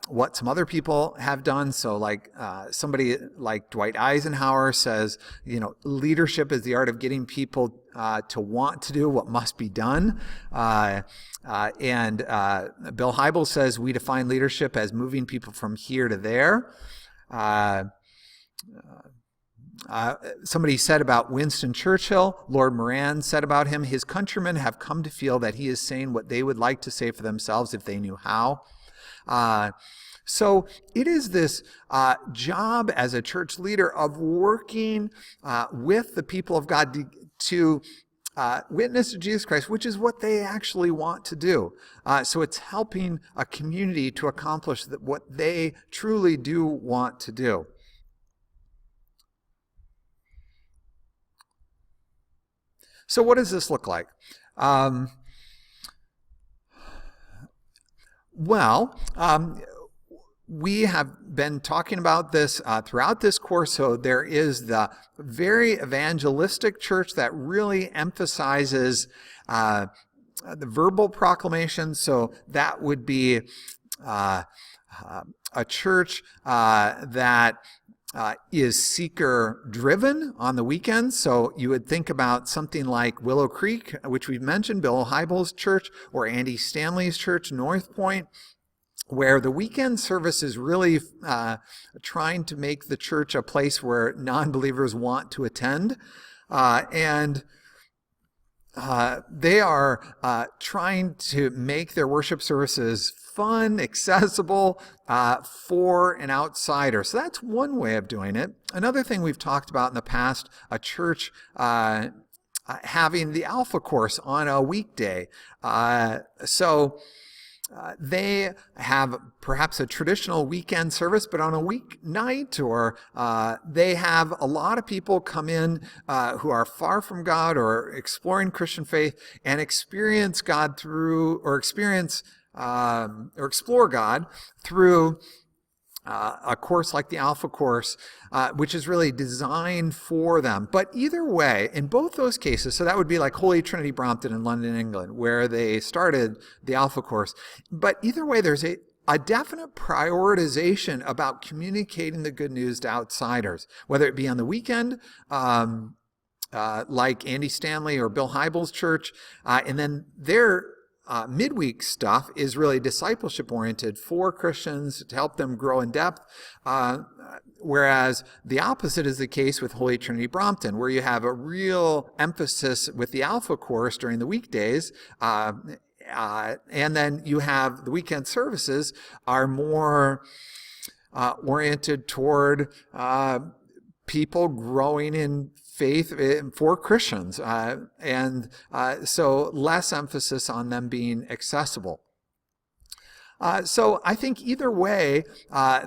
what some other people have done. So like somebody like Dwight Eisenhower says, leadership is the art of getting people to want to do what must be done. And Bill Hybels says we define leadership as moving people from here to there. Somebody said about Winston Churchill, Lord Moran said about him, his countrymen have come to feel that he is saying what they would like to say for themselves if they knew how. So it is this job as a church leader of working with the people of God to witness to Jesus Christ, which is what they actually want to do. So it's helping a community to accomplish what they truly do want to do. So what does this look like? We have been talking about this throughout this course. So there is the very evangelistic church that really emphasizes the verbal proclamation. So that would be a church that is seeker-driven on the weekends. So you would think about something like Willow Creek, which we've mentioned, Bill Hybels' church, or Andy Stanley's church, North Point, where the weekend service is really trying to make the church a place where non-believers want to attend. And they are trying to make their worship services fun, accessible for an outsider. So that's one way of doing it. Another thing we've talked about in the past, a church having the Alpha course on a weekday. They have perhaps a traditional weekend service, but on a weeknight, or they have a lot of people come in who are far from God or exploring Christian faith and experience God through, or explore God through a course like the Alpha course, which is really designed for them. But either way, in both those cases, so that would be like Holy Trinity Brompton in London, England, where they started the Alpha course. But either way, there's a definite prioritization about communicating the good news to outsiders, whether it be on the weekend, like Andy Stanley or Bill Hybels' church, and then their midweek stuff is really discipleship oriented for Christians to help them grow in depth, whereas the opposite is the case with Holy Trinity Brompton, where you have a real emphasis with the Alpha course during the weekdays, and then you have the weekend services are more oriented toward people growing in faith for Christians, so less emphasis on them being accessible. So I think either way,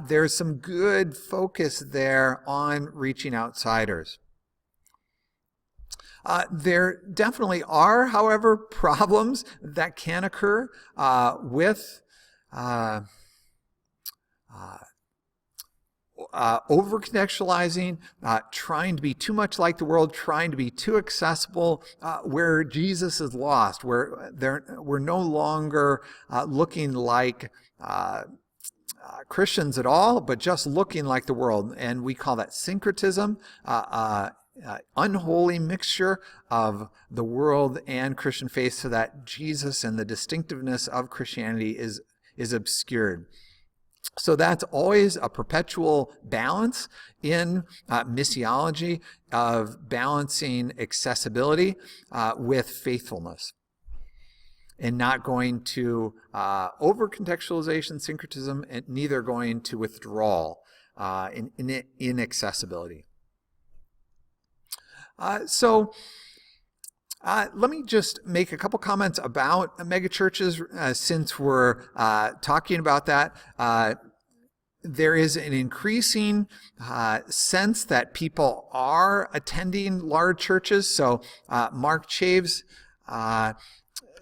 there's some good focus there on reaching outsiders. There definitely are, however, problems that can occur with over-contextualizing, trying to be too much like the world, trying to be too accessible, where Jesus is lost, where we're no longer looking like Christians at all, but just looking like the world. And we call that syncretism, unholy mixture of the world and Christian faith, so that Jesus and the distinctiveness of Christianity is obscured. So that's always a perpetual balance in missiology, of balancing accessibility with faithfulness, and not going to over-contextualization, syncretism, and neither going to withdrawal in inaccessibility. So Let me just make a couple comments about megachurches since we're talking about that. There is an increasing sense that people are attending large churches. So Mark Chaves,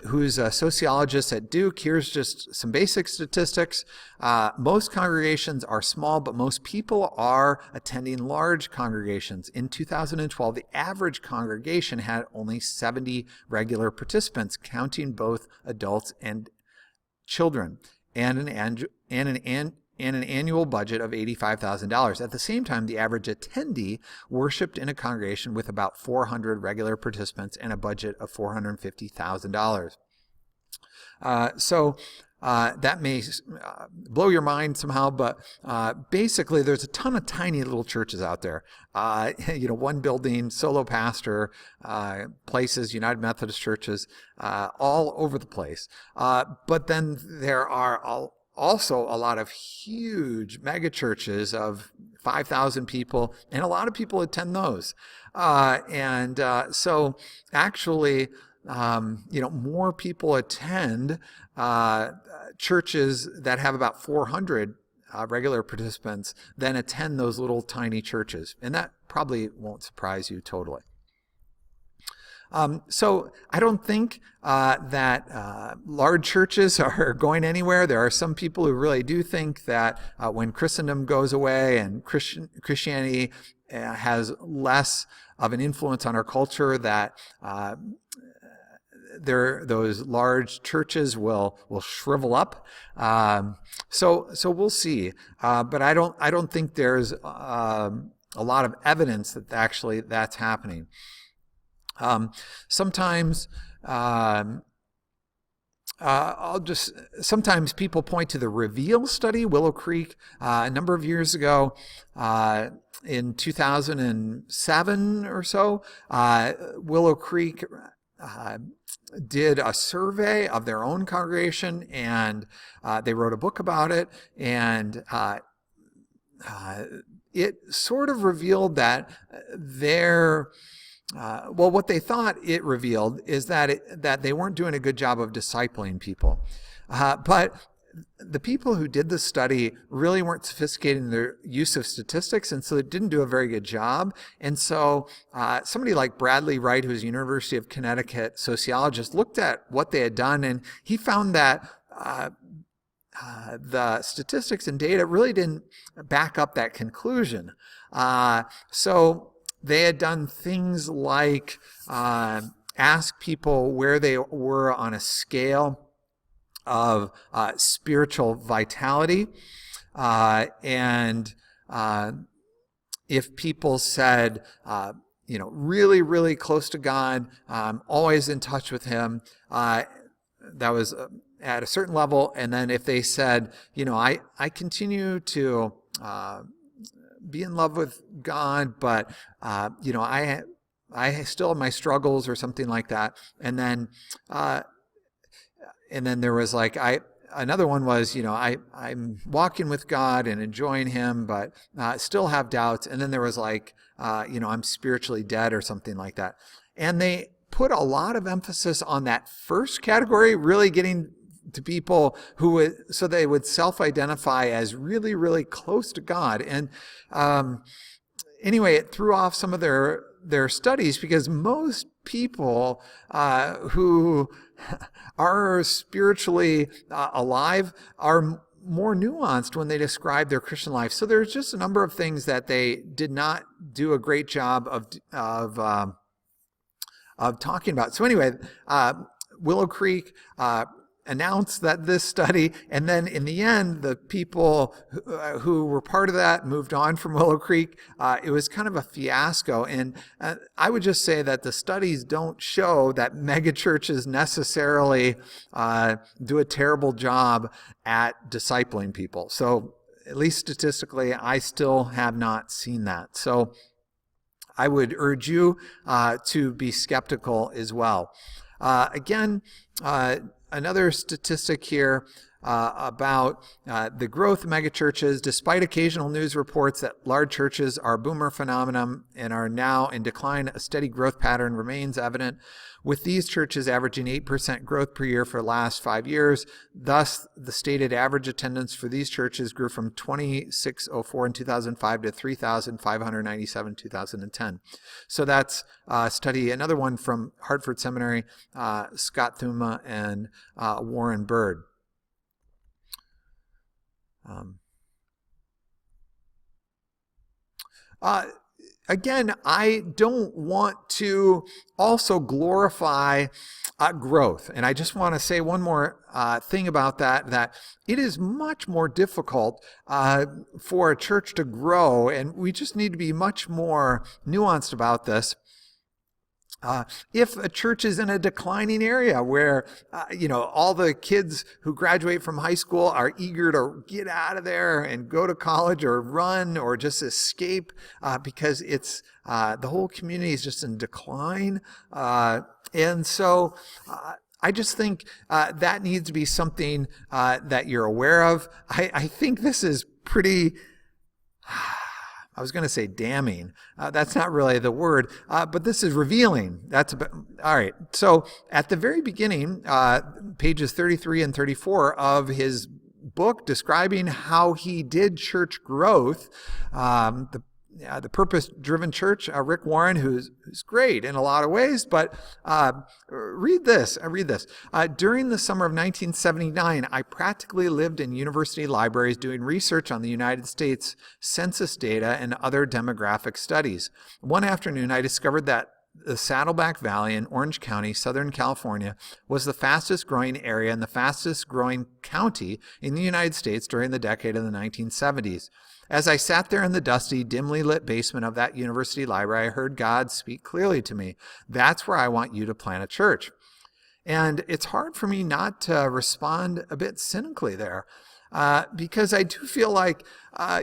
who's a sociologist at Duke, here's just some basic statistics. Most congregations are small, but most people are attending large congregations. In 2012, the average congregation had only 70 regular participants, counting both adults and children, and an annual budget of $85,000. At the same time, the average attendee worshiped in a congregation with about 400 regular participants and a budget of $450,000. So that may blow your mind somehow, but basically there's a ton of tiny little churches out there. One building, solo pastor, places, United Methodist churches, all over the place. But then there are also a lot of huge megachurches of 5,000 people, and a lot of people attend those. So actually, more people attend churches that have about 400 regular participants than attend those little tiny churches. And that probably won't surprise you totally. So I don't think that large churches are going anywhere. There are some people who really do think that when Christendom goes away and Christianity has less of an influence on our culture, that those large churches will shrivel up. So we'll see. But I don't think there's a lot of evidence that actually that's happening. Sometimes people point to the Reveal study, Willow Creek, a number of years ago, in 2007 or so. Willow Creek did a survey of their own congregation, and they wrote a book about it, and it sort of revealed that what they thought it revealed is that they weren't doing a good job of discipling people. But the people who did the study really weren't sophisticated in their use of statistics, and so they didn't do a very good job. And so somebody like Bradley Wright, who's a University of Connecticut sociologist, looked at what they had done, and he found that the statistics and data really didn't back up that conclusion. So they had done things like ask people where they were on a scale of spiritual vitality, and if people said, really, really close to God, always in touch with Him, that was at a certain level. And then if they said, I continue to be in love with God, but I still have my struggles or something like that. And then there was another one was, I'm walking with God and enjoying Him, but still have doubts. And then there was I'm spiritually dead or something like that. And they put a lot of emphasis on that first category, really getting to people so they would self-identify as really, really close to God. And anyway, it threw off some of their studies, because most people who are spiritually alive are more nuanced when they describe their Christian life. So there's just a number of things that they did not do a great job of talking about. So anyway, Willow Creek announced that this study, and then in the end, the people who were part of that moved on from Willow Creek. It was kind of a fiasco, and I would just say that the studies don't show that megachurches necessarily do a terrible job at discipling people. So at least statistically, I still have not seen that. So I would urge you to be skeptical as well. Again, Another statistic here about the growth of megachurches. Despite occasional news reports that large churches are a boomer phenomenon and are now in decline, a steady growth pattern remains evident, with these churches averaging 8% growth per year for the last 5 years. Thus, the stated average attendance for these churches grew from 2,604 in 2005 to 3,597 in 2010. So that's a study, another one from Hartford Seminary, Scott Thuma and Warren Bird. Again, I don't want to also glorify growth. And I just want to say one more thing about that it is much more difficult for a church to grow, and we just need to be much more nuanced about this. If a church is in a declining area where, all the kids who graduate from high school are eager to get out of there and go to college or run or just escape because it's the whole community is just in decline. And so I just think that needs to be something that you're aware of. I think this is pretty... I was going to say damning. That's not really the word, but this is revealing. All right. So at the very beginning, pages 33 and 34 of his book describing how he did church growth, the purpose-driven church, Rick Warren, who's great in a lot of ways, but read this. During the summer of 1979, I practically lived in university libraries doing research on the United States census data and other demographic studies. One afternoon, I discovered that the Saddleback Valley in Orange County, Southern California, was the fastest growing area and the fastest growing county in the United States during the decade of the 1970s. As I sat there in the dusty, dimly lit basement of that university library, I heard God speak clearly to me. That's where I want you to plant a church. And it's hard for me not to respond a bit cynically there, because I do feel like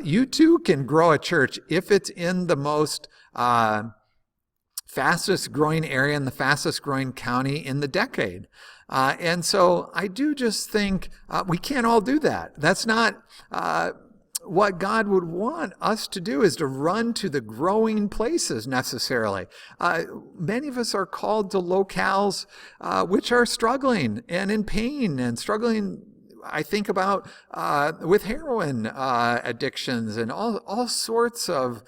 you too can grow a church if it's in the most fastest growing area and the fastest growing county in the decade. And so I do just think we can't all do that. That's not what God would want us to do, is to run to the growing places necessarily. Many of us are called to locales which are struggling and in pain and struggling. I think about with heroin addictions and all sorts of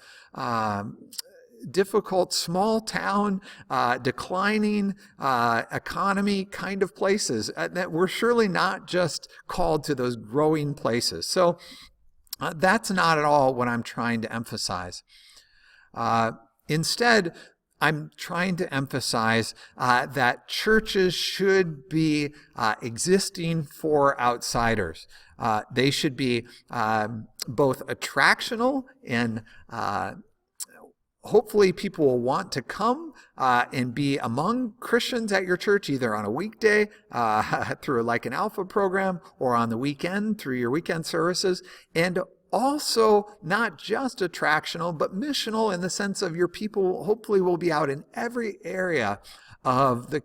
difficult small town, declining economy kind of places. That we're surely not just called to those growing places. So that's not at all what I'm trying to emphasize. Instead, I'm trying to emphasize that churches should be existing for outsiders. They should be both attractional and hopefully people will want to come and be among Christians at your church, either on a weekday through like an Alpha program or on the weekend through your weekend services. And also not just attractional, but missional in the sense of your people hopefully will be out in every area of the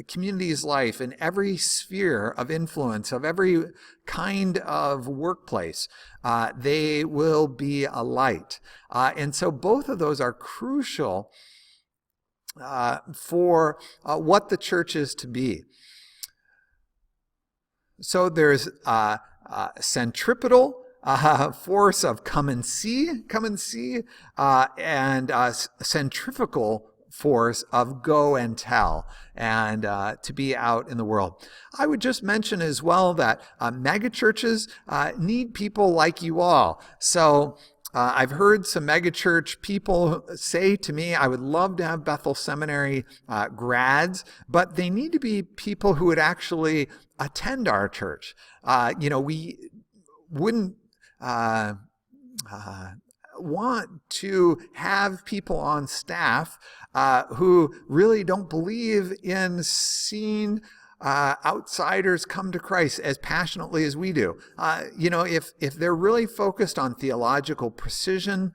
community's life, in every sphere of influence, of every kind of workplace. They will be a light. And so both of those are crucial for what the church is to be. So there's centripetal force of come and see, and centrifugal force of go and tell, and to be out in the world. I would just mention as well that megachurches need people like you all. So I've heard some megachurch people say to me, I would love to have Bethel Seminary grads, but they need to be people who would actually attend our church. We wouldn't want to have people on staff who really don't believe in seeing outsiders come to Christ as passionately as we do. If they're really focused on theological precision,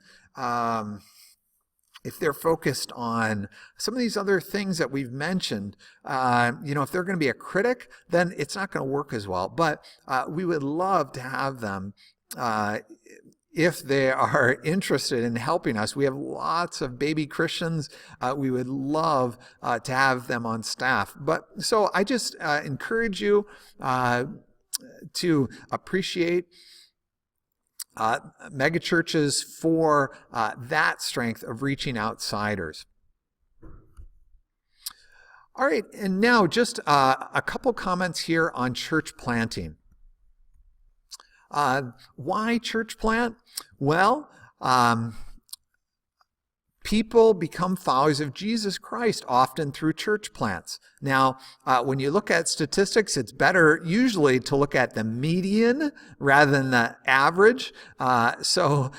if they're focused on some of these other things that we've mentioned, if they're going to be a critic, then it's not going to work as well. But we would love to have them if they are interested in helping us. We have lots of baby Christians. We would love to have them on staff. So I just encourage you to appreciate megachurches for that strength of reaching outsiders. All right, and now just a couple comments here on church planting. Why church plant? Well, people become followers of Jesus Christ often through church plants. Now, when you look at statistics, it's better usually to look at the median rather than the average. So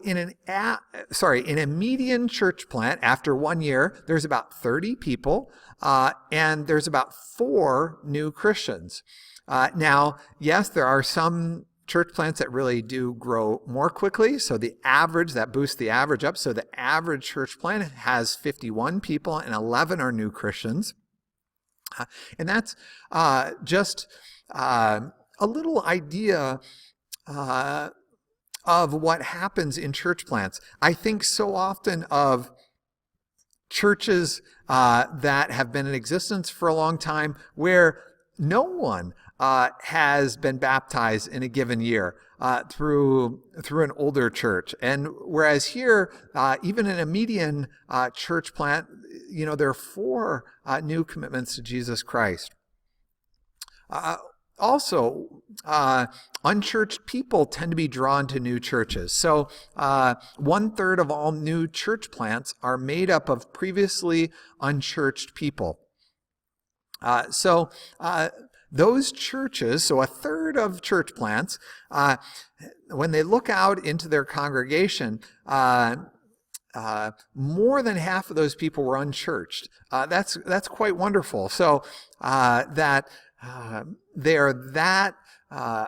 in a median church plant, after 1 year, there's about 30 people, and there's about 4 new Christians. Now, yes, there are some church plants that really do grow more quickly. So the average, that boosts the average up. So the average church plant has 51 people and 11 are new Christians. And that's just a little idea of what happens in church plants. I think so often of churches that have been in existence for a long time where no one has been baptized in a given year through an older church. And whereas here, even in a median church plant, there are 4 new commitments to Jesus Christ. Also, unchurched people tend to be drawn to new churches. So 1/3 of all new church plants are made up of previously unchurched people. Those churches, so 1/3 of church plants, when they look out into their congregation, more than half of those people were unchurched. That's quite wonderful. So that they are that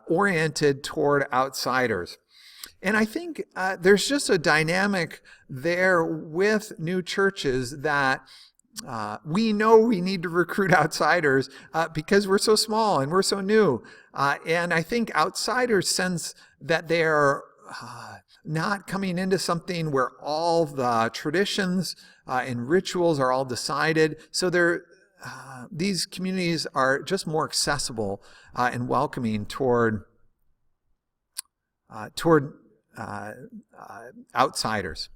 oriented toward outsiders. And I think there's just a dynamic there with new churches that we know we need to recruit outsiders because we're so small and we're so new. And I think outsiders sense that they're not coming into something where all the traditions and rituals are all decided. So these communities are just more accessible and welcoming toward outsiders.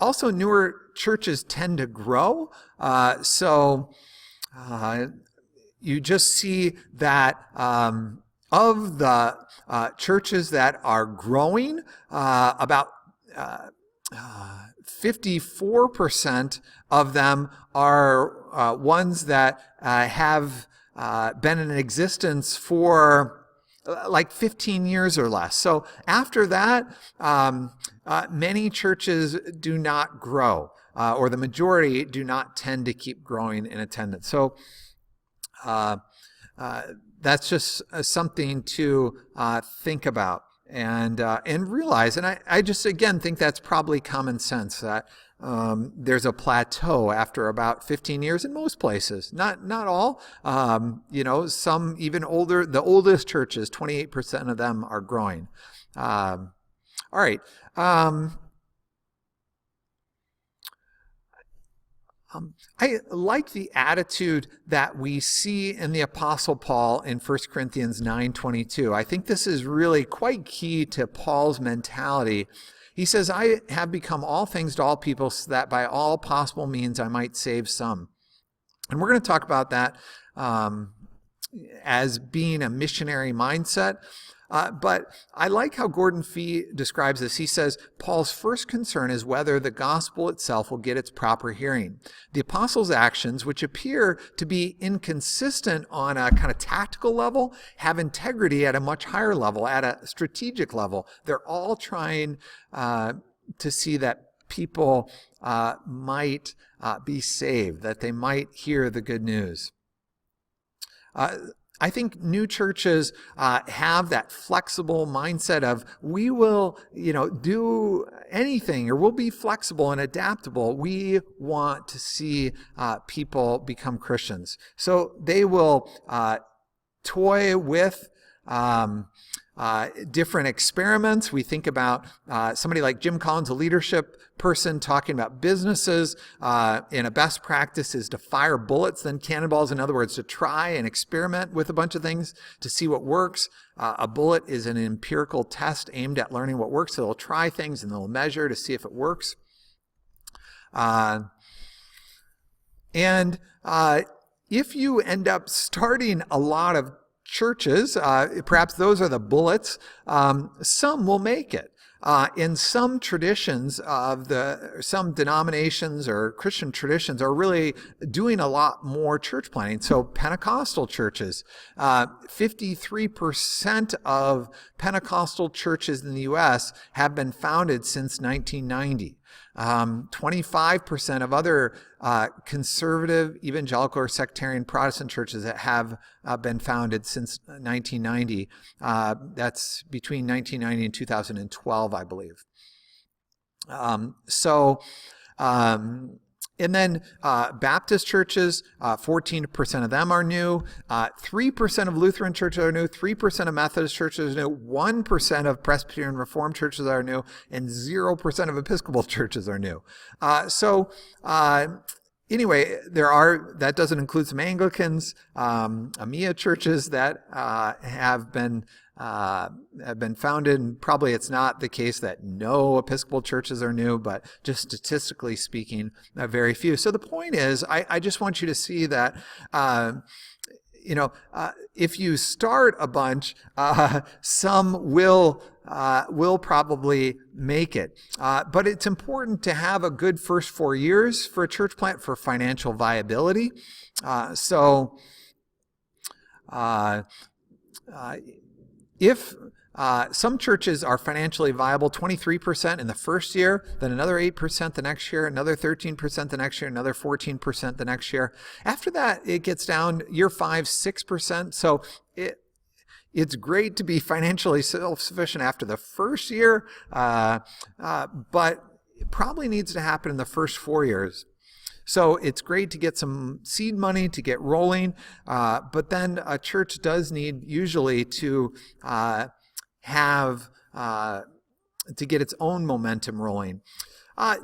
Also, newer churches tend to grow. You just see that of the churches that are growing, about 54% of them are ones that have been in existence for like 15 years or less. So after that, many churches do not grow, or the majority do not tend to keep growing in attendance. So that's just something to think about and realize. And I just, again, think that's probably common sense, that there's a plateau after about 15 years in most places. Not all. Some even older. The oldest churches, 28% of them are growing. All right. I like the attitude that we see in the Apostle Paul in 1 Corinthians 9:22. I think this is really quite key to Paul's mentality. He says, I have become all things to all people so that by all possible means I might save some. And we're going to talk about that as being a missionary mindset. But I like how Gordon Fee describes this. He says, Paul's first concern is whether the gospel itself will get its proper hearing. The apostles' actions, which appear to be inconsistent on a kind of tactical level, have integrity at a much higher level, at a strategic level. They're all trying to see that people might be saved, that they might hear the good news. I think new churches have that flexible mindset of we will, do anything, or we'll be flexible and adaptable. We want to see people become Christians. So they will toy with different experiments. We think about somebody like Jim Collins, a leadership person, talking about businesses, and a best practice is to fire bullets than cannonballs. In other words, to try and experiment with a bunch of things to see what works. A bullet is an empirical test aimed at learning what works. So they'll try things and they'll measure to see if it works. If you end up starting a lot of churches, perhaps those are the bullets, some will make it. In some traditions some denominations or Christian traditions are really doing a lot more church planting. So Pentecostal churches, 53% of Pentecostal churches in the U.S. have been founded since 1990. 25% of other conservative, evangelical, or sectarian Protestant churches that have been founded since 1990. That's between 1990 and 2012, I believe. And then Baptist churches, 14% of them are new. 3% of Lutheran churches are new. 3% of Methodist churches are new. 1% of Presbyterian Reformed churches are new. And 0% of Episcopal churches are new. Anyway, that doesn't include some Anglicans, AMIA churches that have been founded, and probably it's not the case that no Episcopal churches are new, but just statistically speaking, very few. So the point is, I just want you to see that, if you start a bunch, some will probably make it. But it's important to have a good first 4 years for a church plant for financial viability. If some churches are financially viable, 23% in the first year, then another 8% the next year, another 13% the next year, another 14% the next year. After that, it gets down year 5, 6%. So it's great to be financially self-sufficient after the first year, but it probably needs to happen in the first 4 years. So it's great to get some seed money to get rolling, but then a church does need usually to to get its own momentum rolling.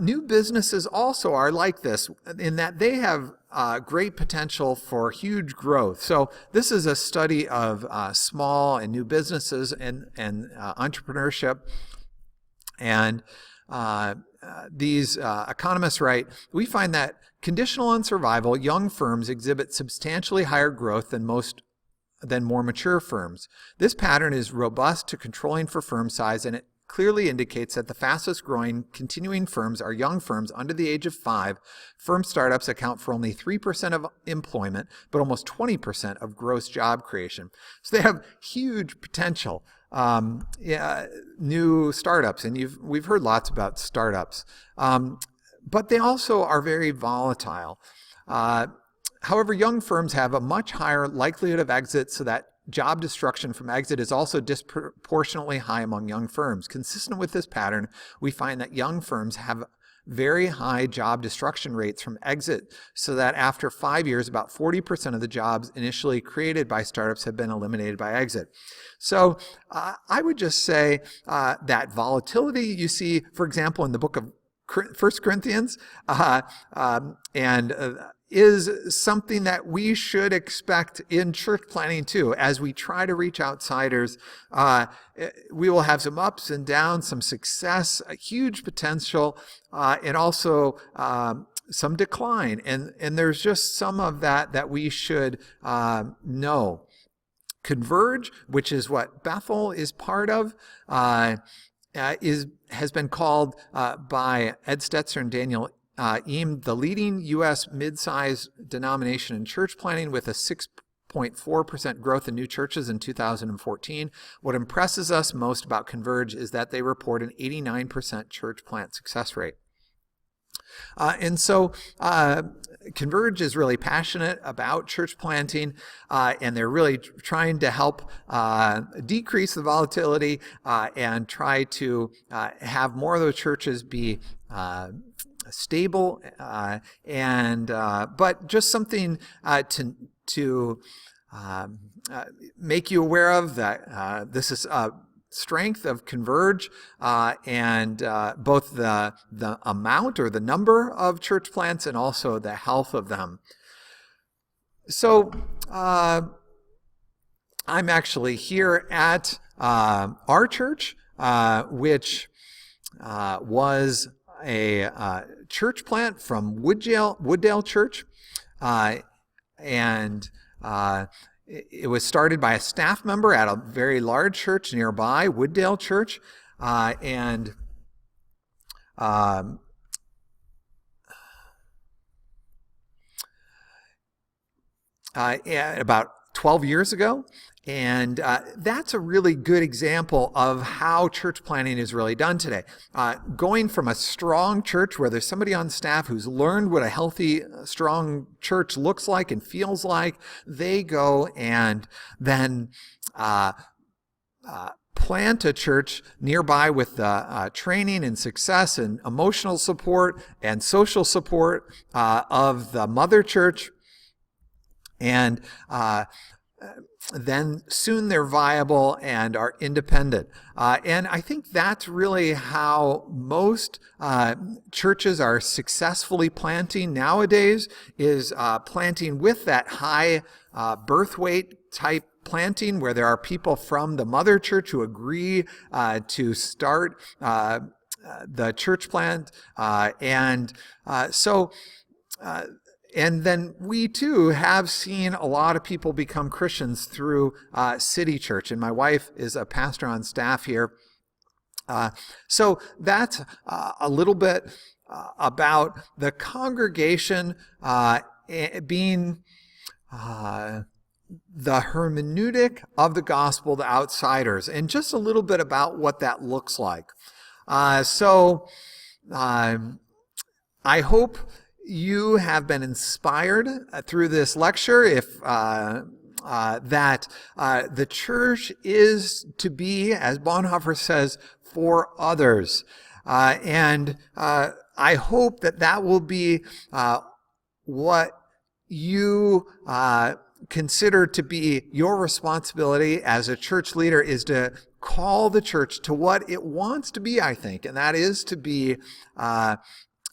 New businesses also are like this in that they have great potential for huge growth. So this is a study of small and new businesses and entrepreneurship. And these economists write, we find that conditional on survival, young firms exhibit substantially higher growth than more mature firms. This pattern is robust to controlling for firm size, and it clearly indicates that the fastest growing continuing firms are young firms under the age of 5. Firm startups account for only 3% of employment, but almost 20% of gross job creation. So they have huge potential. New startups, and we've heard lots about startups, but they also are very volatile. However, young firms have a much higher likelihood of exit, so that job destruction from exit is also disproportionately high among young firms. Consistent with this pattern, we find that young firms have very high job destruction rates from exit, so that after 5 years, about 40% of the jobs initially created by startups have been eliminated by exit. So I would just say that volatility you see, for example, in the book of 1 Corinthians, is something that we should expect in church planning too. As we try to reach outsiders, we will have some ups and downs, some success, a huge potential, and also some decline. And there's just some of that we should know. Converge, which is what Bethel is part of, has been called by Ed Stetzer and Daniel Eam the leading U.S. mid-size denomination in church planning, with a 6.4% growth in new churches in 2014. What impresses us most about Converge is that they report an 89% church plant success rate. And so Converge is really passionate about church planting, and they're really trying to help decrease the volatility and try to have more of those churches be stable, and but just something to make you aware of that this is strength of Converge, and both the amount or the number of church plants and also the health of them. So I'm actually here at our church, which was a church plant from Wooddale Church, and it was started by a staff member at a very large church nearby, Wooddale Church, and about 12 years ago. And that's a really good example of how church planting is really done today. Going from a strong church where there's somebody on staff who's learned what a healthy, strong church looks like and feels like, they go and then plant a church nearby with training and success and emotional support and social support of the mother church. And then soon they're viable and are independent. And I think that's really how most churches are successfully planting nowadays, is planting with that high birth weight type planting, where there are people from the mother church who agree to start the church plant. And then we, too, have seen a lot of people become Christians through City Church. And my wife is a pastor on staff here. So that's a little bit about the congregation being the hermeneutic of the gospel to outsiders, and just a little bit about what that looks like. So I hope you have been inspired through this lecture, if that the church is to be, as Bonhoeffer says, for others. And I hope that will be what you consider to be your responsibility as a church leader, is to call the church to what it wants to be, I think, and that is to be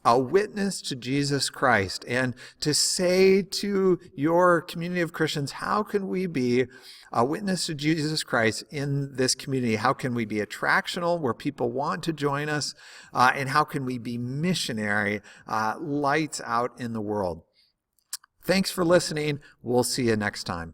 a witness to Jesus Christ, and to say to your community of Christians, how can we be a witness to Jesus Christ in this community? How can we be attractional, where people want to join us? And how can we be missionary, lights out in the world? Thanks for listening. We'll see you next time.